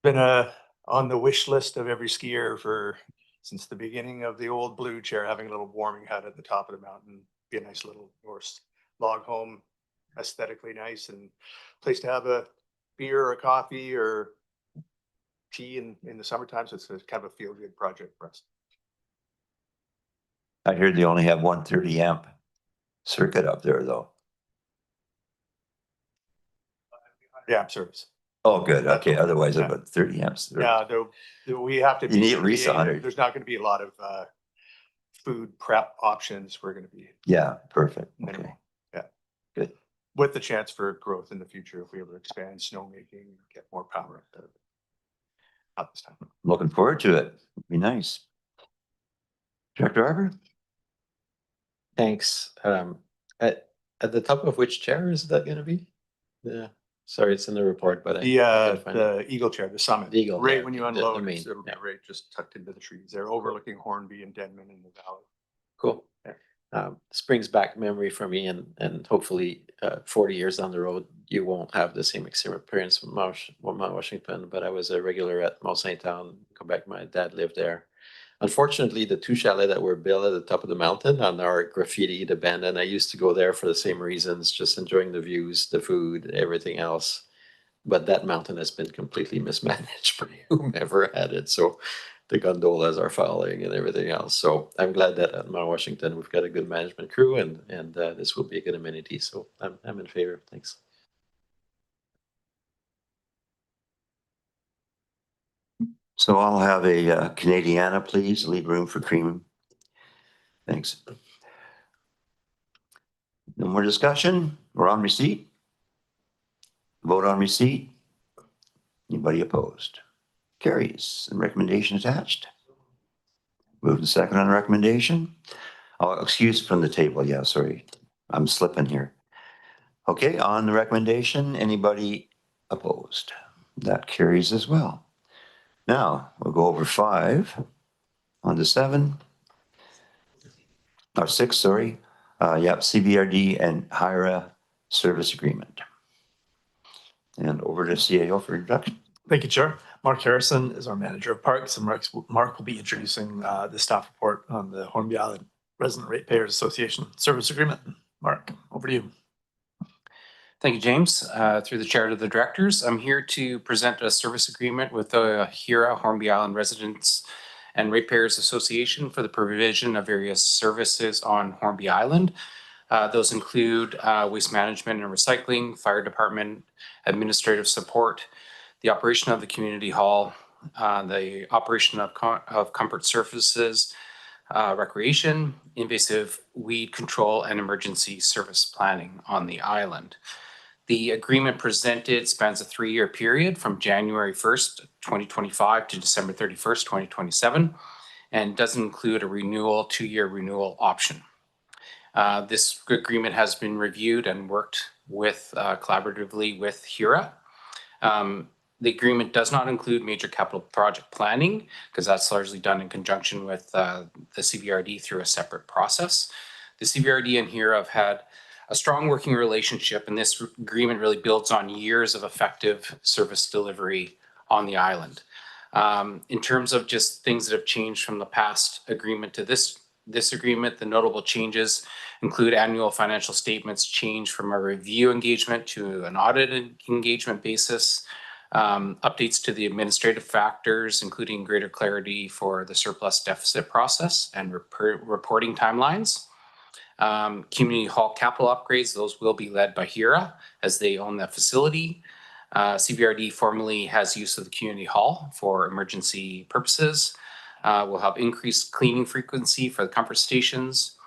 Been on the wish list of every skier since the beginning of the old blue chair, having a little warming hut at the top of the mountain. Be a nice little horse log home, aesthetically nice, and place to have a beer or a coffee or tea in the summertime. So it's kind of a feel good project for us. I heard they only have 130 amp circuit up there though. Yeah, service. Oh, good. That's Okay. okay. Otherwise, Yeah. about 30 amps. Yeah, we have to. You need at least 100. There's not going to be a lot of food prep options. We're going to be Yeah, perfect. minimal. Okay. Yeah, good. With the chance for growth in the future if we ever expand snowmaking, get more power up there. Not this time. Looking forward to it. Be nice. Director Arbor? Thanks. At the top of which chair is that going to be? Yeah. Sorry, it's in the report, but I can't find it. The Eagle chair, the summit. The Eagle, right yeah, when you the unload, main, it'll be yeah. right just tucked into the trees. They're overlooking Hornby and Denman in the valley. Cool. This brings back memory for me, and hopefully 40 years down the road, you won't have the same experience with Mount Washington, but I was a regular at Mount St. Town, Quebec. My dad lived there. Unfortunately, the two chalets that were built at the top of the mountain are graffitied, abandoned. I used to go there for the same reasons, just enjoying the views, the food, everything else. But that mountain has been completely mismanaged by whomever had it. So the gondolas are falling and everything else. So I'm glad that at Mount Washington we've got a good management crew, and this will be a good amenity. So I'm in favor. Thanks. So I'll have a Canadiana, please. Leave room for cream. Thanks. No more discussion. We're on receipt. Vote on receipt. Anybody opposed? Carries. And recommendation attached. Moved to second on the recommendation. Oh, excuse from the table. Yeah, sorry. I'm slipping here. Okay, on the recommendation, anybody opposed? That carries as well. Now we'll go over 5 on to 7 or 6, sorry. Yep, CBRD and HIRA service agreement. And over to CAO for introduction. Thank you, Chair. Mark Harrison is our Manager of Parks, and Mark will be introducing the staff report on the Hornby Island Resident Ratepayers Association Service Agreement. Mark, over to you. Thank you, James. Through the chair to the directors, I'm here to present a service agreement with the HERA Hornby Island Residents and Ratepayers Association for the provision of various services on Hornby Island. Those include waste management and recycling, fire department, administrative support, the operation of the community hall, the operation of comfort services, recreation, invasive weed control, and emergency service planning on the island. The agreement presented spans a 3-year period from January 1st, 2025 to December 31st, 2027, and does include a renewal, 2-year renewal option. This agreement has been reviewed and worked with collaboratively with HERA. The agreement does not include major capital project planning because that's largely done in conjunction with the CVRD through a separate process. The CVRD and HERA have had a strong working relationship, and this agreement really builds on years of effective service delivery on the island. In terms of just things that have changed from the past agreement to this agreement, the notable changes include annual financial statements change from a review engagement to an audit engagement basis, updates to the administrative factors, including greater clarity for the surplus deficit process and reporting timelines. Community hall capital upgrades, those will be led by HERA as they own the facility. CVRD formerly has use of the community hall for emergency purposes. We'll have increased cleaning frequency for the comfort stations.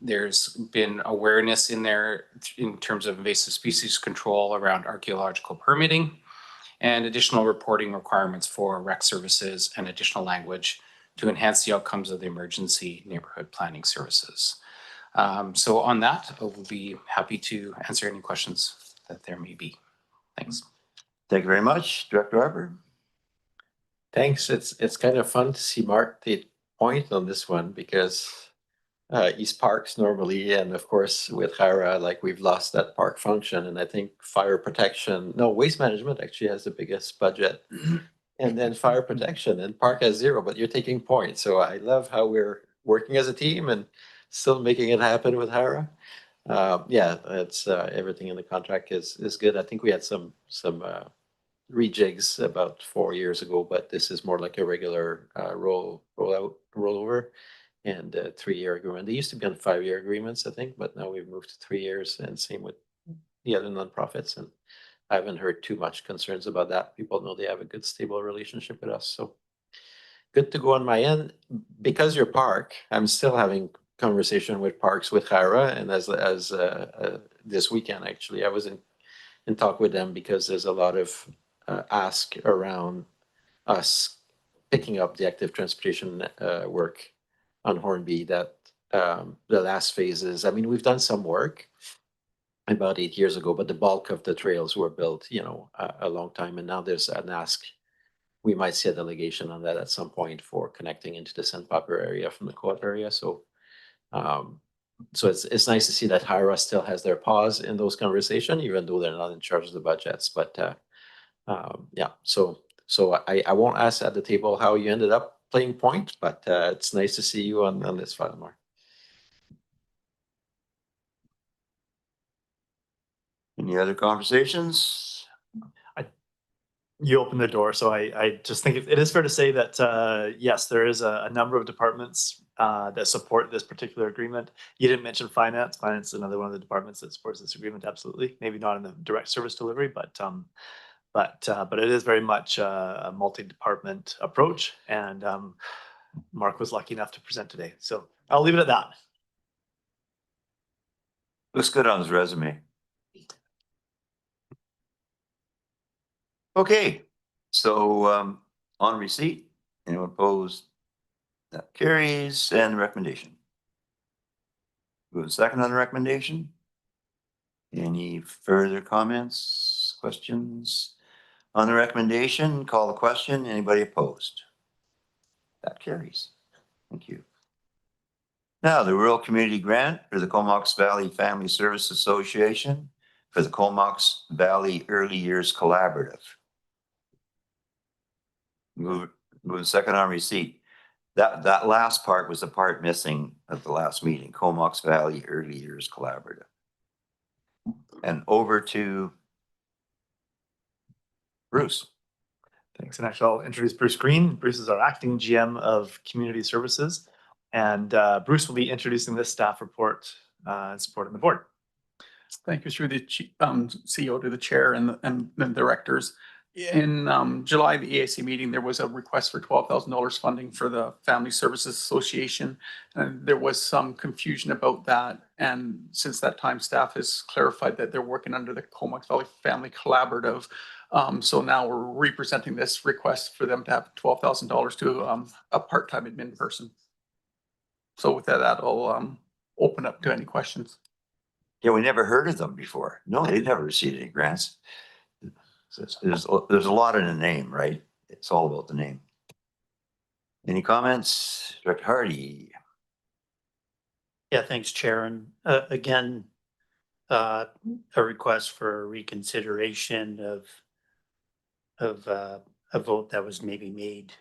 There's been awareness in there in terms of invasive species control around archaeological permitting and additional reporting requirements for rec services and additional language to enhance the outcomes of the emergency neighborhood planning services. So on that, I will be happy to answer any questions that there may be. Thanks. Thank you very much. Director Harper. Thanks. It's kind of fun to see Mark take point on this one because East Parks normally, and of course with HERA, like we've lost that park function, and I think fire protection, no, waste management actually has the biggest budget, and then fire protection, and park has zero, but you're taking point. So I love how we're working as a team and still making it happen with HERA. Yeah, it's everything in the contract is good. I think we had some rejigs about 4 years ago, but this is more like a regular rollover and 3-year agreement. They used to be on 5-year agreements, I think, but now we've moved to 3 years, and same with the other nonprofits. And I haven't heard too much concerns about that. People know they have a good, stable relationship with us. So good to go on my end. Because you're park, I'm still having conversation with parks with HERA, and as this weekend actually, I was in talk with them because there's a lot of ask around us picking up the active transportation work on Hornby that the last phases. I mean, we've done some work about 8 years ago, but the bulk of the trails were built, a long time, and now there's an ask. We might see a delegation on that at some point for connecting into the Sandpiper area from the co-op area. So it's nice to see that HERA still has their paws in those conversations, even though they're not in charge of the budgets. But yeah, so I won't ask at the table how you ended up playing point, but it's nice to see you on this file, Mark. Any other conversations? You opened the door, so I just think it is fair to say that yes, there is a number of departments that support this particular agreement. You didn't mention finance. Finance is another one of the departments that supports this agreement. Absolutely, maybe not in the direct service delivery, but it is very much a multi-department approach, and Mark was lucky enough to present today. So I'll leave it at that. Looks good on his resume. Okay, so on receipt, anyone opposed? That carries, and the recommendation. Move a second on the recommendation. Any further comments, questions on the recommendation? Call the question. Anybody opposed? That carries. Thank you. Now, the Rural Community Grant for the Comox Valley Family Service Association for the Comox Valley Early Years Collaborative. Move second on receipt. That last part was the part missing at the last meeting, Comox Valley Early Years Collaborative. And over to Bruce. Thanks. And actually, I'll introduce Bruce Green. Bruce is our acting GM of Community Services. And Bruce will be introducing this staff report and supporting the board. Thank you through the CEO to the chair and the directors. In July, the EAC meeting, there was a request for $12,000 funding for the Family Services Association. And there was some confusion about that. And since that time, staff has clarified that they're working under the Comox Valley Family Collaborative. So now we're representing this request for them to have $12,000 to a part-time admin person. So with that, I'll open up to any questions. Yeah, we never heard of them before. No, they never received any grants. There's a lot in the name, right? It's all about the name. Any comments? Director Hardy. Yeah, thanks, Chair. And again, a request for reconsideration of a vote that was maybe made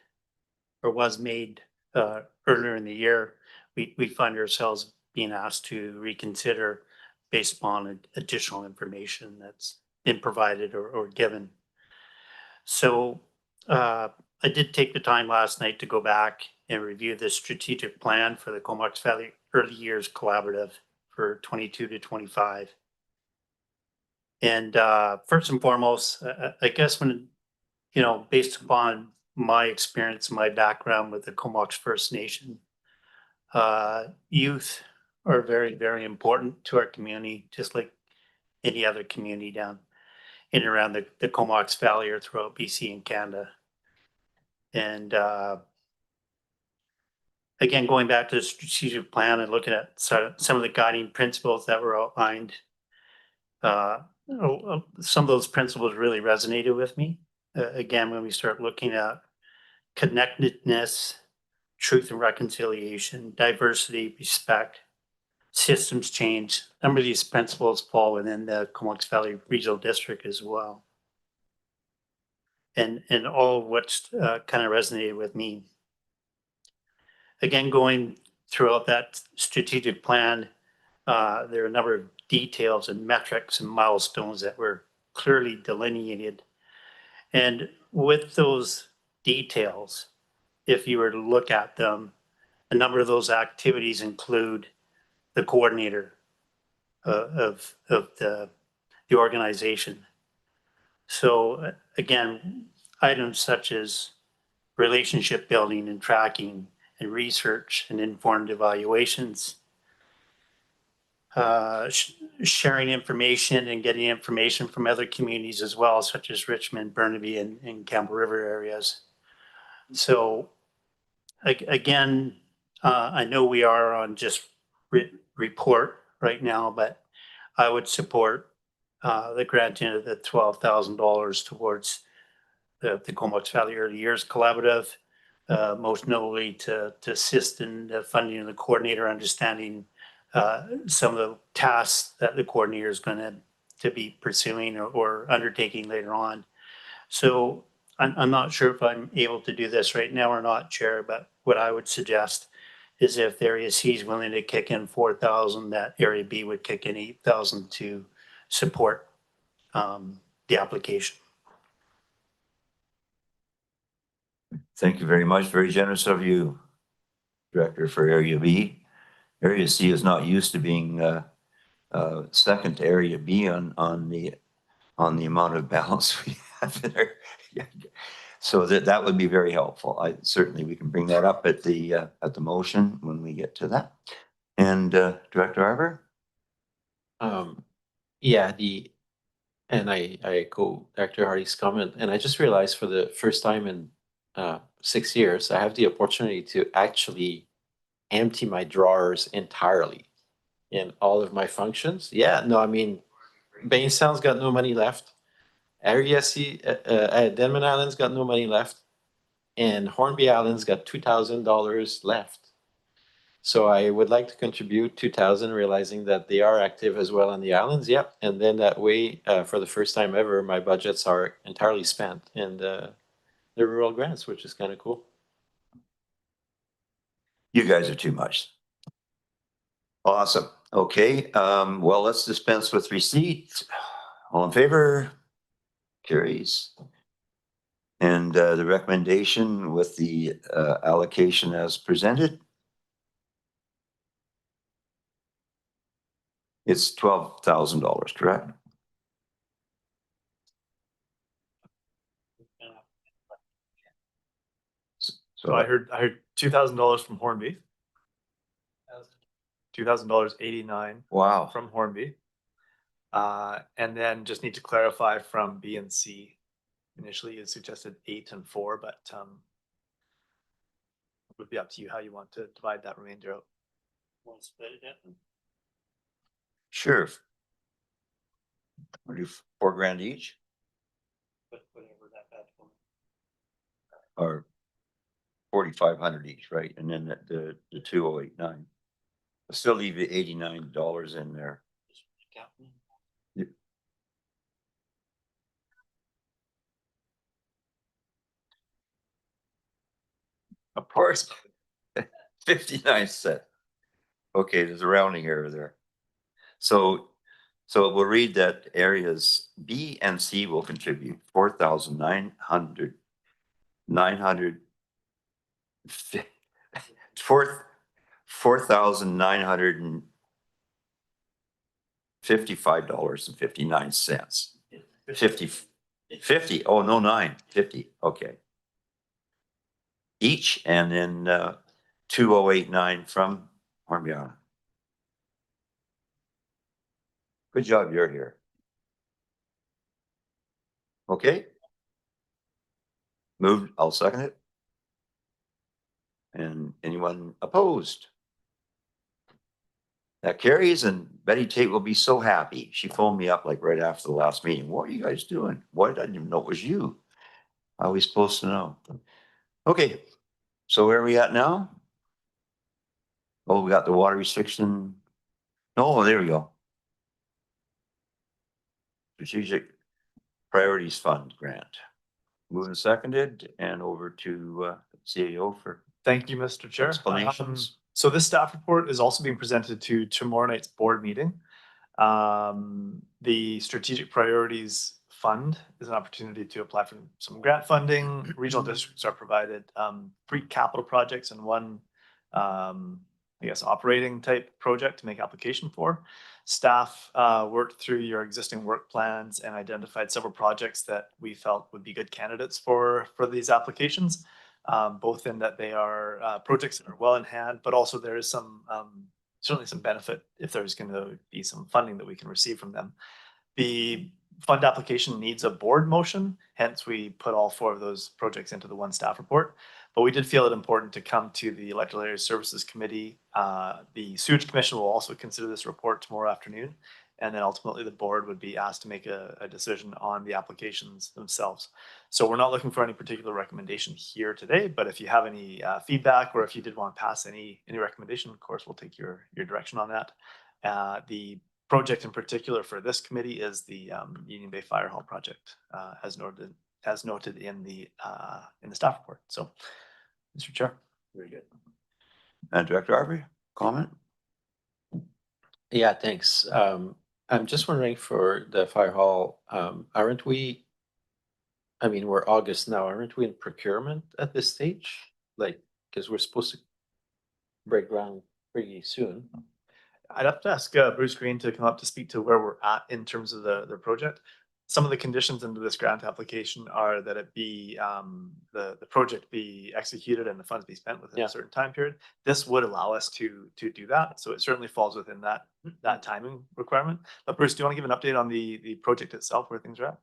or was made earlier in the year. We find ourselves being asked to reconsider based upon additional information that's been provided or given. So I did take the time last night to go back and review the strategic plan for the Comox Valley Early Years Collaborative for 22 to 25. And first and foremost, I guess when, based upon my experience, my background with the Comox First Nation, youth are very, very important to our community, just like any other community down in and around the Comox Valley or throughout BC and Canada. And again, going back to the strategic plan and looking at some of the guiding principles that were outlined, some of those principles really resonated with me. Again, when we start looking at connectedness, truth and reconciliation, diversity, respect, systems change. A number of these principles fall within the Comox Valley Regional District as well. And all of which kind of resonated with me. Again, going throughout that strategic plan, there are a number of details and metrics and milestones that were clearly delineated. And with those details, if you were to look at them, a number of those activities include the coordinator of the organization. So again, items such as relationship building and tracking and research and informed evaluations, sharing information and getting information from other communities as well, such as Richmond, Burnaby, and Campbell River areas. So again, I know we are on just report right now, but I would support the granting of the $12,000 towards the Comox Valley Early Years Collaborative, most notably to assist in the funding of the coordinator, understanding some of the tasks that the coordinator is going to be pursuing or undertaking later on. So I'm not sure if I'm able to do this right now or not, Chair, but what I would suggest is if Area C is willing to kick in 4,000, that Area B would kick in 8,000 to support the application. Thank you very much. Very generous of you, Director, for Area B. Area C is not used to being second to Area B on the amount of balance we have in our. So that would be very helpful. Certainly we can bring that up at the motion when we get to that. And Director Arbor? Yeah, and I echo Dr. Hardy's comment, and I just realized for the first time in 6 years, I have the opportunity to actually empty my drawers entirely in all of my functions. Yeah, no, I mean, Bainstown's got no money left. Area C, Denman Island's got no money left. And Hornby Island's got $2,000 left. So I would like to contribute 2,000, realizing that they are active as well on the islands. Yep. And then that way, for the first time ever, my budgets are entirely spent. And the rural grants, which is kind of cool. You guys are too much. Awesome. Okay, well, let's dispense with receipt. All in favor? Carries. And the recommendation with the allocation as presented? It's $12,000, correct? So I heard $2,000 from Hornby. $2,089 Wow. from Hornby. And then just need to clarify from B and C. Initially, you suggested 8 and 4, but it would be up to you how you want to divide that remainder out. Want to split it up? Sure. We'll do $4,000 each, But whatever that one. or 4,500 each, right? And then the 2,089. I'll still leave the $89 in there. Yep. Of course. 59 cents. Okay, there's a rounding error there. So we'll read that areas B and C will contribute 4,900, 4,955.59. 50. Oh, no, 50. Okay. Each, and then 2,089 from Hornby Island. Good job, you're here. Okay. Moved, I'll second it. And anyone opposed? That carries, and Betty Tate will be so happy. She phoned me up like right after the last meeting. What are you guys doing? What? I didn't even know it was you. How are we supposed to know? Okay, so where are we at now? Oh, we got the water restriction. Oh, there we go. Strategic Priorities Fund grant. Moved and seconded, and over to CAO for Thank you, Mr. Chair. explanations. So this staff report is also being presented to tomorrow night's board meeting. The Strategic Priorities Fund is an opportunity to apply for some grant funding. Regional districts are provided 3 capital projects and 1, I guess, operating type project to make application for. Staff worked through your existing work plans and identified several projects that we felt would be good candidates for these applications. Both in that they are projects that are well in hand, but also there is some certainly some benefit if there's going to be some funding that we can receive from them. The fund application needs a board motion, hence we put all 4 of those projects into the one staff report. But we did feel it important to come to the Electoral Area Services Committee. The Sewage Commission will also consider this report tomorrow afternoon. And then ultimately the board would be asked to make a decision on the applications themselves. So we're not looking for any particular recommendation here today, but if you have any feedback, or if you did want to pass any recommendation, of course, we'll take your direction on that. The project in particular for this committee is the Union Bay Fire Hall project, as noted in the staff report. So, Mr. Chair. Very good. And Director Arbery, comment? Yeah, thanks. I'm just wondering for the fire hall, aren't we, I mean, we're August now, aren't we in procurement at this stage? Like, because we're supposed to break ground pretty soon. I'd have to ask Bruce Green to come up to speak to where we're at in terms of the project. Some of the conditions into this grant application are that it be the project be executed and the funds be spent within a certain time period. This would allow us to do that, so it certainly falls within that timing requirement. But Bruce, do you want to give an update on the project itself, where things are at?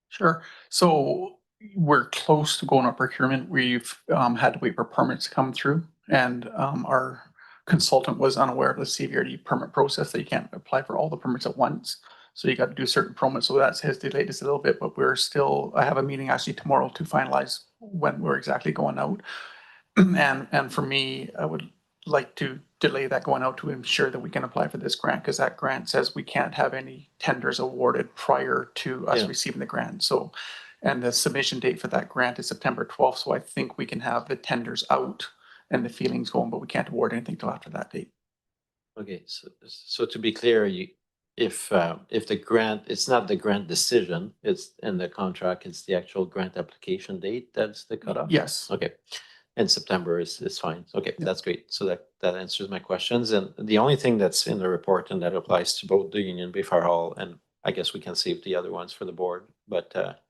Sure. So we're close to going up procurement. We've had to wait for permits to come through, and our consultant was unaware of the CVRD permit process, that you can't apply for all the permits at once. So you got to do certain permits. So that has delayed us a little bit, but we're still, I have a meeting actually tomorrow to finalize when we're exactly going out. And for me, I would like to delay that going out to ensure that we can apply for this grant, because that grant says we can't have any tenders awarded prior to us receiving the grant. So And the submission date for that grant is September 12th. So I think we can have the tenders out and the feelings going, but we can't award anything till after that date. Okay, so to be clear, if the grant, it's not the grant decision, it's in the contract, it's the actual grant application date, that's the cutoff? Yes. Okay, and September is fine. Okay, Yeah. that's great. So that answers my questions. And the only thing that's in the report, and that applies to both the Union Bay Fire Hall, and I guess we can save the other ones for the board, but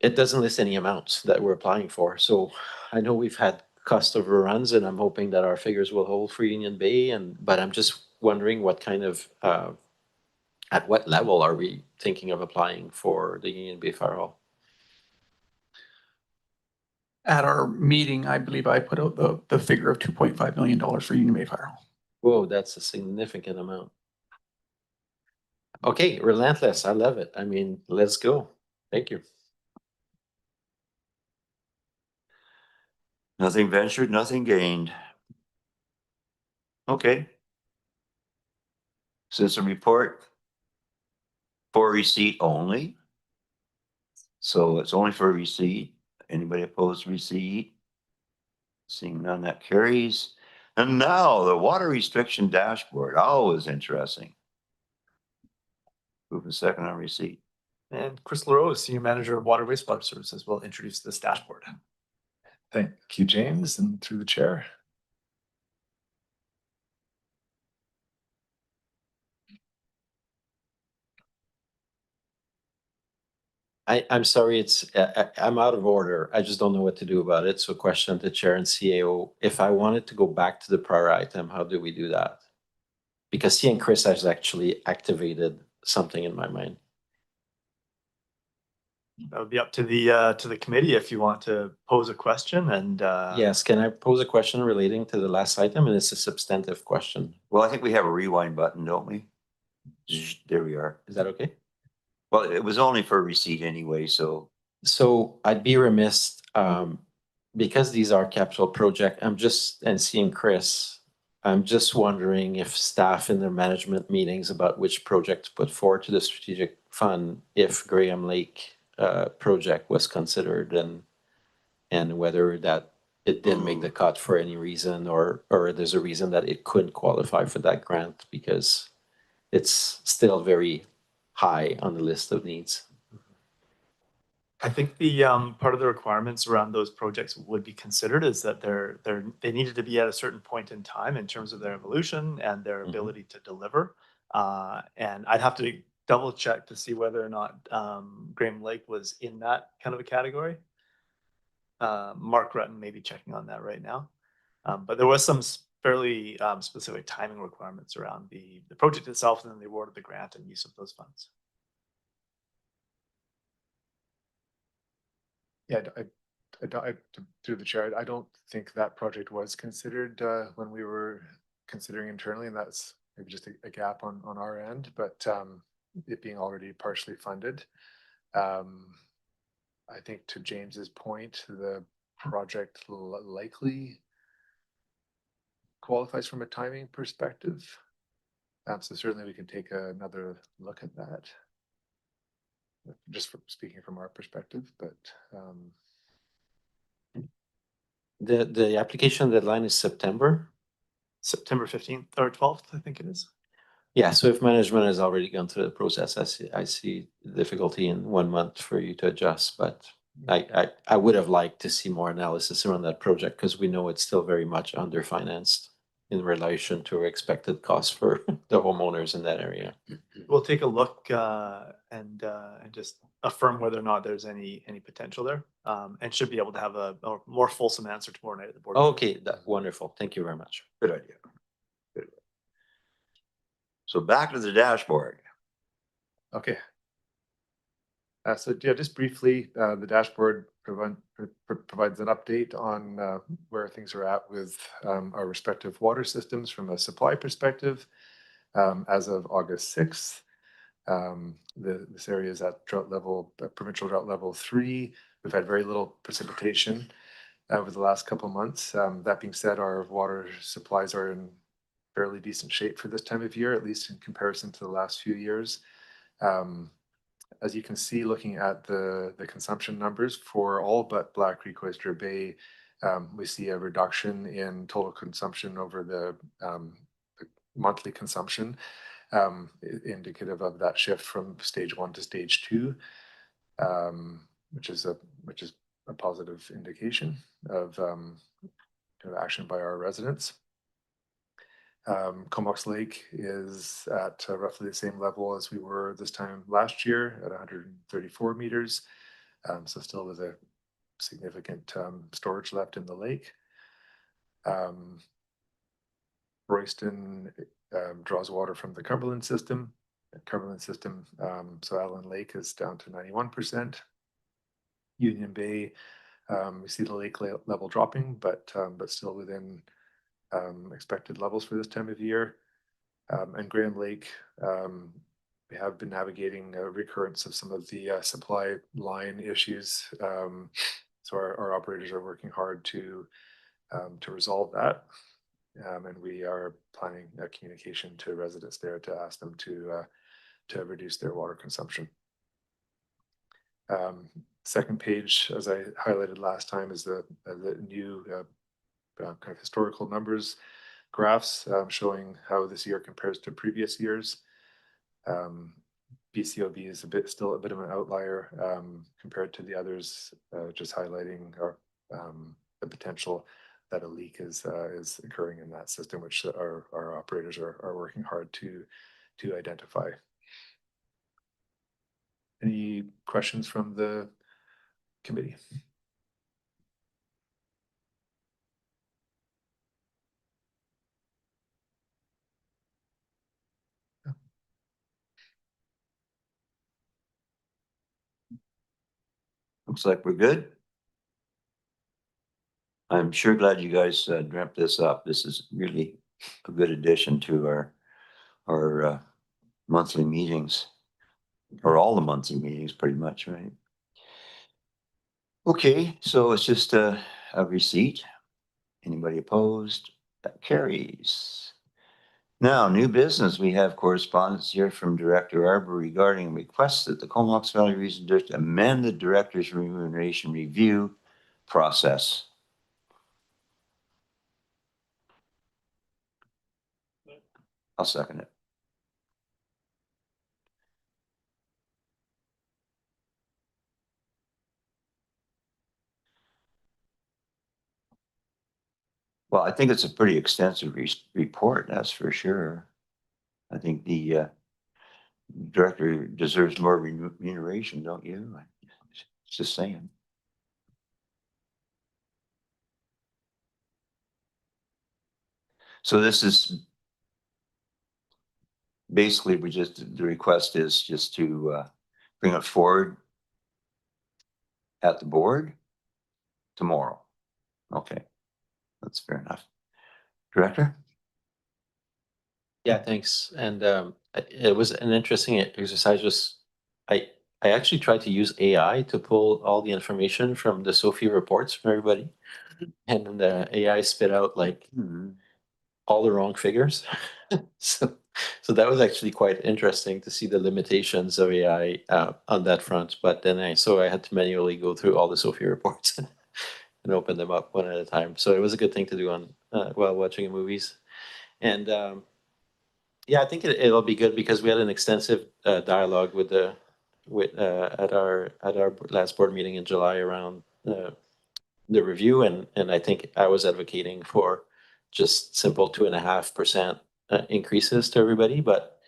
it doesn't list any amounts that we're applying for. So I know we've had cost overruns, and I'm hoping that our figures will hold for Union Bay. But I'm just wondering what kind of at what level are we thinking of applying for the Union Bay Fire Hall? At our meeting, I believe I put out the figure of $2.5 million for Union Bay Fire Hall. Whoa, that's a significant amount. Okay, relentless. I love it. I mean, let's go. Thank you. Nothing ventured, nothing gained. Okay. Citizen report for receipt only. So it's only for receipt. Anybody opposed to receipt? Seeing none, that carries. And now the water restriction dashboard, always interesting. Move a second on receipt. And Chris LaRose, Senior Manager of Water Wastewater Services, will introduce this dashboard. Thank you, James, and through the chair. I'm sorry, I'm out of order. I just don't know what to do about it. So question to Chair and CAO, if I wanted to go back to the prior item, how do we do that? Because he and Chris has actually activated something in my mind. That would be up to the committee if you want to pose a question and Yes, can I pose a question relating to the last item? And it's a substantive question. Well, I think we have a rewind button, don't we? There we are. Is that okay? Well, it was only for receipt anyway, so. So I'd be remiss, because these are capital project, and seeing Chris, I'm just wondering if staff in their management meetings about which project to put forward to the strategic fund, if Graham Lake project was considered and whether that it didn't make the cut for any reason or there's a reason that it couldn't qualify for that grant because it's still very high on the list of needs. I think the part of the requirements around those projects would be considered is that they needed to be at a certain point in time in terms of their evolution and their ability to deliver. And I'd have to double check to see whether or not Graham Lake was in that kind of a category. Mark Rutten may be checking on that right now. But there was some fairly specific timing requirements around the project itself and then the award of the grant and use of those funds. Yeah, through the chair, I don't think that project was considered when we were considering internally, and that's maybe just a gap on our end, but it being already partially funded. I think to James's point, the project likely qualifies from a timing perspective. So certainly we can take another look at that. Just from speaking from our perspective, but The application deadline is September 15th or 12th, I think it is. Yeah, so if management has already gone through the process, I see difficulty in 1 month for you to adjust, but I would have liked to see more analysis around that project because we know it's still very much underfinanced in relation to expected costs for the homeowners in that area. We'll take a look and just affirm whether or not there's any potential there, and should be able to have a more fulsome answer tomorrow night at the board. Okay, wonderful. Thank you very much. Good idea. Good. So back to the dashboard. okay. So yeah, just briefly, the dashboard provides an update on where things are at with our respective water systems from a supply perspective. As of August 6th, this area is at drought level, provincial drought level 3. We've had very little precipitation over the last couple of months. That being said, our water supplies are in fairly decent shape for this time of year, at least in comparison to the last few years. As you can see, looking at the consumption numbers for all but Black Creek Oyster Bay, we see a reduction in total consumption over the monthly consumption, indicative of that shift from stage 1 to stage 2, which is a positive indication of action by our residents. Comox Lake is at roughly the same level as we were this time last year at 134 meters. So still with a significant storage left in the lake. Royston draws water from the Cumberland system. So Allen Lake is down to 91%. Union Bay, we see the lake level dropping, but still within expected levels for this time of year. And Graham Lake, we have been navigating a recurrence of some of the supply line issues. So our operators are working hard to resolve that. And we are planning a communication to residents there to ask them to reduce their water consumption. Second page, as I highlighted last time, is the new kind of historical numbers graphs showing how this year compares to previous years. BCOB is still a bit of an outlier compared to the others, just highlighting the potential that a leak is occurring in that system, which our operators are working hard to identify. Any questions from the committee? Looks like we're good. I'm sure glad you guys dreamt this up. This is really a good addition to our monthly meetings, or all the monthly meetings pretty much, right? Okay, so it's just a receipt. Anybody opposed? That carries. Now, new business. We have correspondence here from Director Arbor regarding requests that the Comox Valley Region District amend the director's remuneration review process. I'll second it. Well, I think it's a pretty extensive report, that's for sure. I think the director deserves more remuneration, don't you? Just saying. So this is basically the request is just to bring it forward at the board tomorrow. Okay, that's fair enough. Director? Yeah, thanks. And it was an interesting exercise. I actually tried to use AI to pull all the information from the Sophie reports from everybody, and the AI spit out like all the wrong figures. so that was actually quite interesting to see the limitations of AI on that front. But then I had to manually go through all the Sophie reports and open them up one at a time. So it was a good thing to do on while watching movies. And yeah, I think it'll be good because we had an extensive dialogue with at our last board meeting in July around the review, and I think I was advocating for just simple 2.5% increases to everybody. But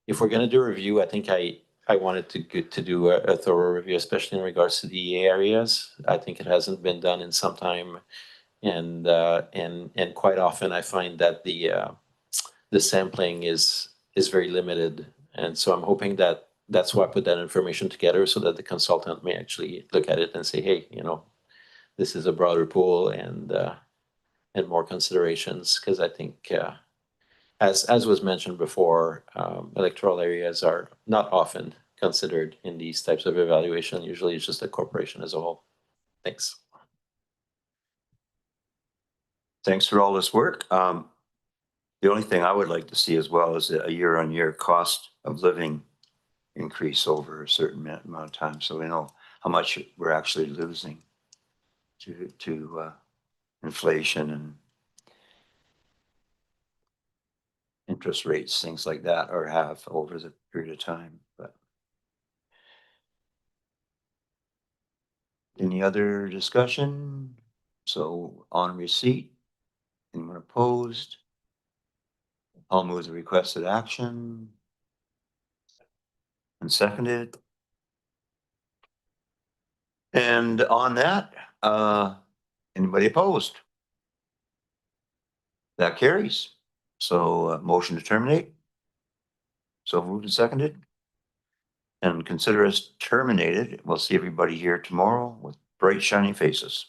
if we're going to do a review, I think I wanted to do a thorough review, especially in regards to the EA areas. I think it hasn't been done in some time, and quite often I find that the sampling is very limited, and so I'm hoping that that's why I put that information together so that the consultant may actually look at it and say, hey, this is a broader pool and more considerations, because I think as was mentioned before, electoral areas are not often considered in these types of evaluation. Usually it's just a corporation as a whole. Thanks. Thanks for all this work. The only thing I would like to see as well is a year-on-year cost of living increase over a certain amount of time, so we know how much we're actually losing to inflation and interest rates, things like that, or have over the period of time, but. Any other discussion? So on receipt, anyone opposed? I'll move the requested action. And seconded. And on that, anybody opposed? That carries. So motion to terminate. So moved and seconded. And consider us terminated. We'll see everybody here tomorrow with bright shining faces.